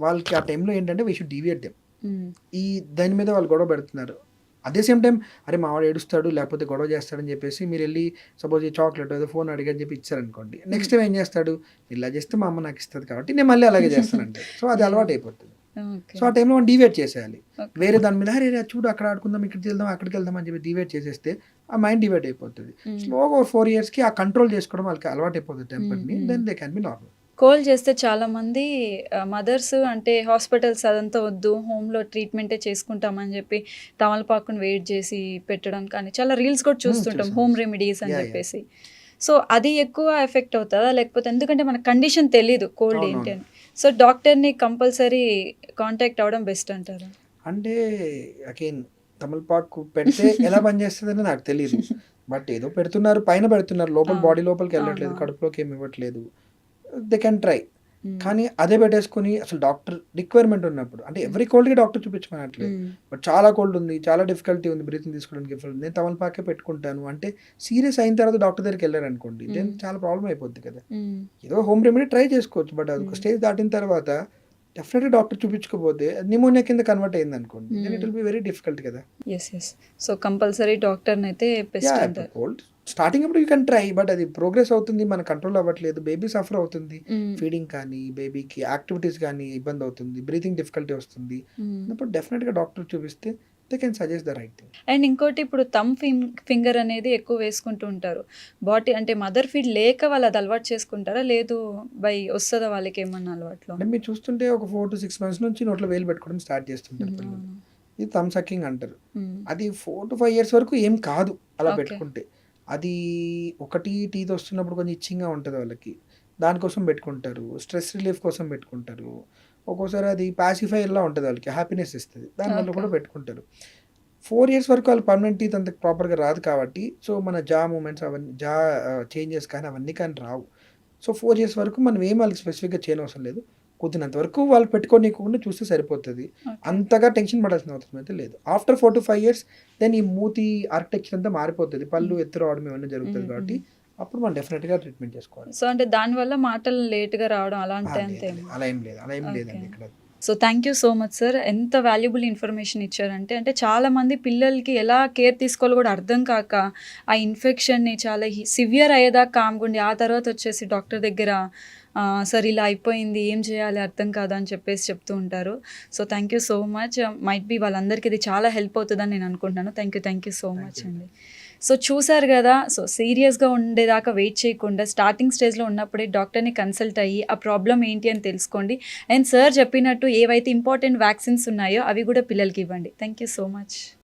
వాళ్ళకి ఆ టైంలో ఏంటంటే వీ షుడ్ డీవియేట్ దెమ్. ఈ దాని మీద వాళ్ళు గొడవ పెడుతున్నారు. అదే సేమ్ టైం అరే మావాడు ఏడుస్తాడు లేకపోతే గొడవ చేస్తాడని చెప్పేసి మీరు వెళ్ళి సపోజ్ ఈ చాక్లెట్ ఏదో ఫోన్ అడిగని చెప్పి ఇచ్చారనుకోండి, నెక్స్ట్ టైం ఏం చేస్తాడు, ఇలా చేస్తే మా అమ్మ నాకు ఇస్తుంది కాబట్టి నేను మళ్ళీ అలాగే చేస్తానంటే సో అది అలవాటు అయిపోతుంది. సో ఆ టైంలో మనం డివేట్ చేసేయాలి. వేరే దాని మీద అరే చూడు అక్కడ ఆడుకుందాం ఇక్కడికి వెళ్దాం అక్కడికి వెళ్దాం అని చెప్పి డివేట్ చేసేస్తే ఆ మైండ్ డివేట్ అయిపోతుంది. స్లోగా 4 yearsకి ఆ కంట్రోల్ చేసుకోవడం వాళ్ళకి అలవాటు అయిపోతుంది టెంపర్ని. Then they can be normal. కోల్ చేస్తే చాలామంది మదర్స్ అంటే హాస్పిటల్స్ అదంతా వద్దు, హోమ్లో ట్రీట్మెంటే చేసుకుంటామని చెప్పి తమలపాకుని వెయిట్ చేసి పెట్టడం కానీ చాలా రీల్స్ కూడా చూస్తుంటాం, హోమ్ రెమెడీస్ అని చెప్పేసి. సో అది ఎక్కువ ఎఫెక్ట్ అవుతుందా లేకపోతే, ఎందుకంటే మన కండిషన్ తెలీదు కోల్డ్ ఏంటి అని, సో డాక్టర్ని కంపల్సరీ కాంటాక్ట్ అవ్వడం బెస్ట్ అంటారా? అంటే అగైన్ తమలపాకు పెడితే ఎలా పనిచేస్తుందని నాకు తెలియదు. బట్ ఏదో పెడుతున్నారు, పైన పెడుతున్నారు, లోపల బాడీ లోపలికి వెళ్ళట్లేదు, కడుపులోకి ఏమి ఇవ్వట్లేదు. They can try. కానీ అదే పెట్టేసుకొని అసలు డాక్టర్ రిక్వైర్మెంట్ ఉన్నప్పుడు అంటే ఎవరి కోల్డ్కి డాక్టర్ చూపించమనట్లేదు. బట్ చాలా కోల్డ్ ఉంది, చాలా డిఫికల్టీ ఉంది, బ్రీతింగ్ తీసుకోవడానికి నేను తమలపాకే పెట్టుకుంటాను అంటే సీరియస్ అయిన తర్వాత డాక్టర్ దగ్గరికి వెళ్ళారు అనుకోండి, దెన్ చాలా ప్రాబ్లం అయిపోద్ది కదా. ఏదో హోమ్ రెమెడీ ట్రై చేసుకోవచ్చు, బట్ అది ఒక స్టేజ్ దాటిన తర్వాత డెఫినెట్గా డాక్టర్ చూపించకపోతే నిమోనియా కింద కన్వర్ట్ అయింది అనుకోండి, then it will be very difficult కదా. సో కంపల్సరీ డాక్టర్ని అయితే బెస్ట్ అంటారు. కోల్డ్ స్టార్టింగ్ అప్పుడు యూ కెన్ ట్రై, బట్ అది ప్రోగ్రెస్ అవుతుంది, మన కంట్రోల్ అవ్వట్లేదు, బేబీ సఫర్ అవుతుంది, ఫీడింగ్ కానీ బేబీకి యాక్టివిటీస్ కానీ ఇబ్బంది అవుతుంది, బ్రీతింగ్ డిఫికల్టీ వస్తుంది అప్పుడు డెఫినెట్గా డాక్టర్ చూపిస్తే they can suggest the right thing. And ఇంకోటి ఇప్పుడు థమ్ ఫింగర్ అనేది ఎక్కువ వేసుకుంటూ ఉంటారు, బాడీ అంటే మదర్ ఫీడ్ లేక వాళ్ళు అది అలవాటు చేసుకుంటారా, లేదు బై వస్తుందా వాళ్ళకి ఏమన్నా అలవాట్లో? అంటే మీరు చూస్తుంటే ఒక 4 to 6 months నుంచి నోట్లో వేలు పెట్టుకోవడం స్టార్ట్ చేస్తుంటారు పిల్లలు. ఇది థమ్ సకింగ్ అంటారు. అది 4 to 5 years వరకు ఏం కాదు అలా పెట్టుకుంటే. అది ఒకటి టీత్ వస్తున్నప్పుడు కొంచెం ఇచ్చింగ్గా ఉంటుంది వాళ్ళకి, దానికోసం పెట్టుకుంటారు, స్ట్రెస్ రిలీఫ్ కోసం పెట్టుకుంటారు, ఒక్కోసారి అది పాసిఫైర్లా ఉంటుంది వాళ్ళకి, హ్యాపీనెస్ ఇస్తుంది, దానివల్ల కూడా పెట్టుకుంటారు. 4 years వరకు వాళ్ళు పర్మనెంట్ టీత్ అంత ప్రాపర్గా రాదు కాబట్టి సో మన జా మూమెంట్స్ అవన్నీ చేంజెస్ కానీ అవన్నీ కానీ రావు. సో 4 years వరకు మనం ఏం వాళ్ళకి స్పెసిఫిక్గా చేయనవసరం లేదు, కుదిరినంత వరకు వాళ్ళు పెట్టుకోనికుండా చూస్తే సరిపోతుంది, అంతగా టెన్షన్ పడాల్సిన అవసరం అయితే లేదు. ఆఫ్టర్ 4 to 5 years దెన్ ఈ మూతి ఆర్కిటెక్చర్ అంతా మారిపోతుంది, పళ్ళు ఎత్తు రావడం ఏమైనా జరుగుతుంది కాబట్టి అప్పుడు మనం డెఫినెట్గా ట్రీట్మెంట్ చేసుకోవాలి. సో అంటే దానివల్ల మాటలు లేట్గా రావడం అలాంటి అలా ఏం లేదండి ఇక్కడ. So thank you so much sir, ఎంత వాల్యుబుల్ ఇన్ఫర్మేషన్ ఇచ్చారంటే, అంటే చాలామంది పిల్లలకి ఎలా కేర్ తీసుకోవాలో కూడా అర్థం కాక ఆ ఇన్ఫెక్షన్ని చాలా సివియర్ అయ్యేదాకా కామ్గుండి ఆ తర్వాత వచ్చేసి డాక్టర్ దగ్గర సార్ ఇలా అయిపోయింది ఏం చేయాలి అర్థం కాదు అని చెప్పేసి చెప్తూ ఉంటారు. So thank you so much, might be వాళ్ళందరికీ ఇది చాలా హెల్ప్ అవుతుందని నేను అనుకుంటున్నాను. థ్యాంక్ యూ సో మచ్ అండి. సో చూసారు కదా, సో సీరియస్గా ఉండేదాకా వెయిట్ చేయకుండా స్టార్టింగ్ స్టేజ్లో ఉన్నప్పుడే డాక్టర్ని కన్సల్ట్ అయ్యి ఆ ప్రాబ్లం ఏంటి అని తెలుసుకోండి. అండ్ సార్ చెప్పినట్టు ఏవైతే ఇంపార్టెంట్ వ్యాక్సిన్స్ ఉన్నాయో అవి కూడా పిల్లలకి ఇవ్వండి. Thank you so much.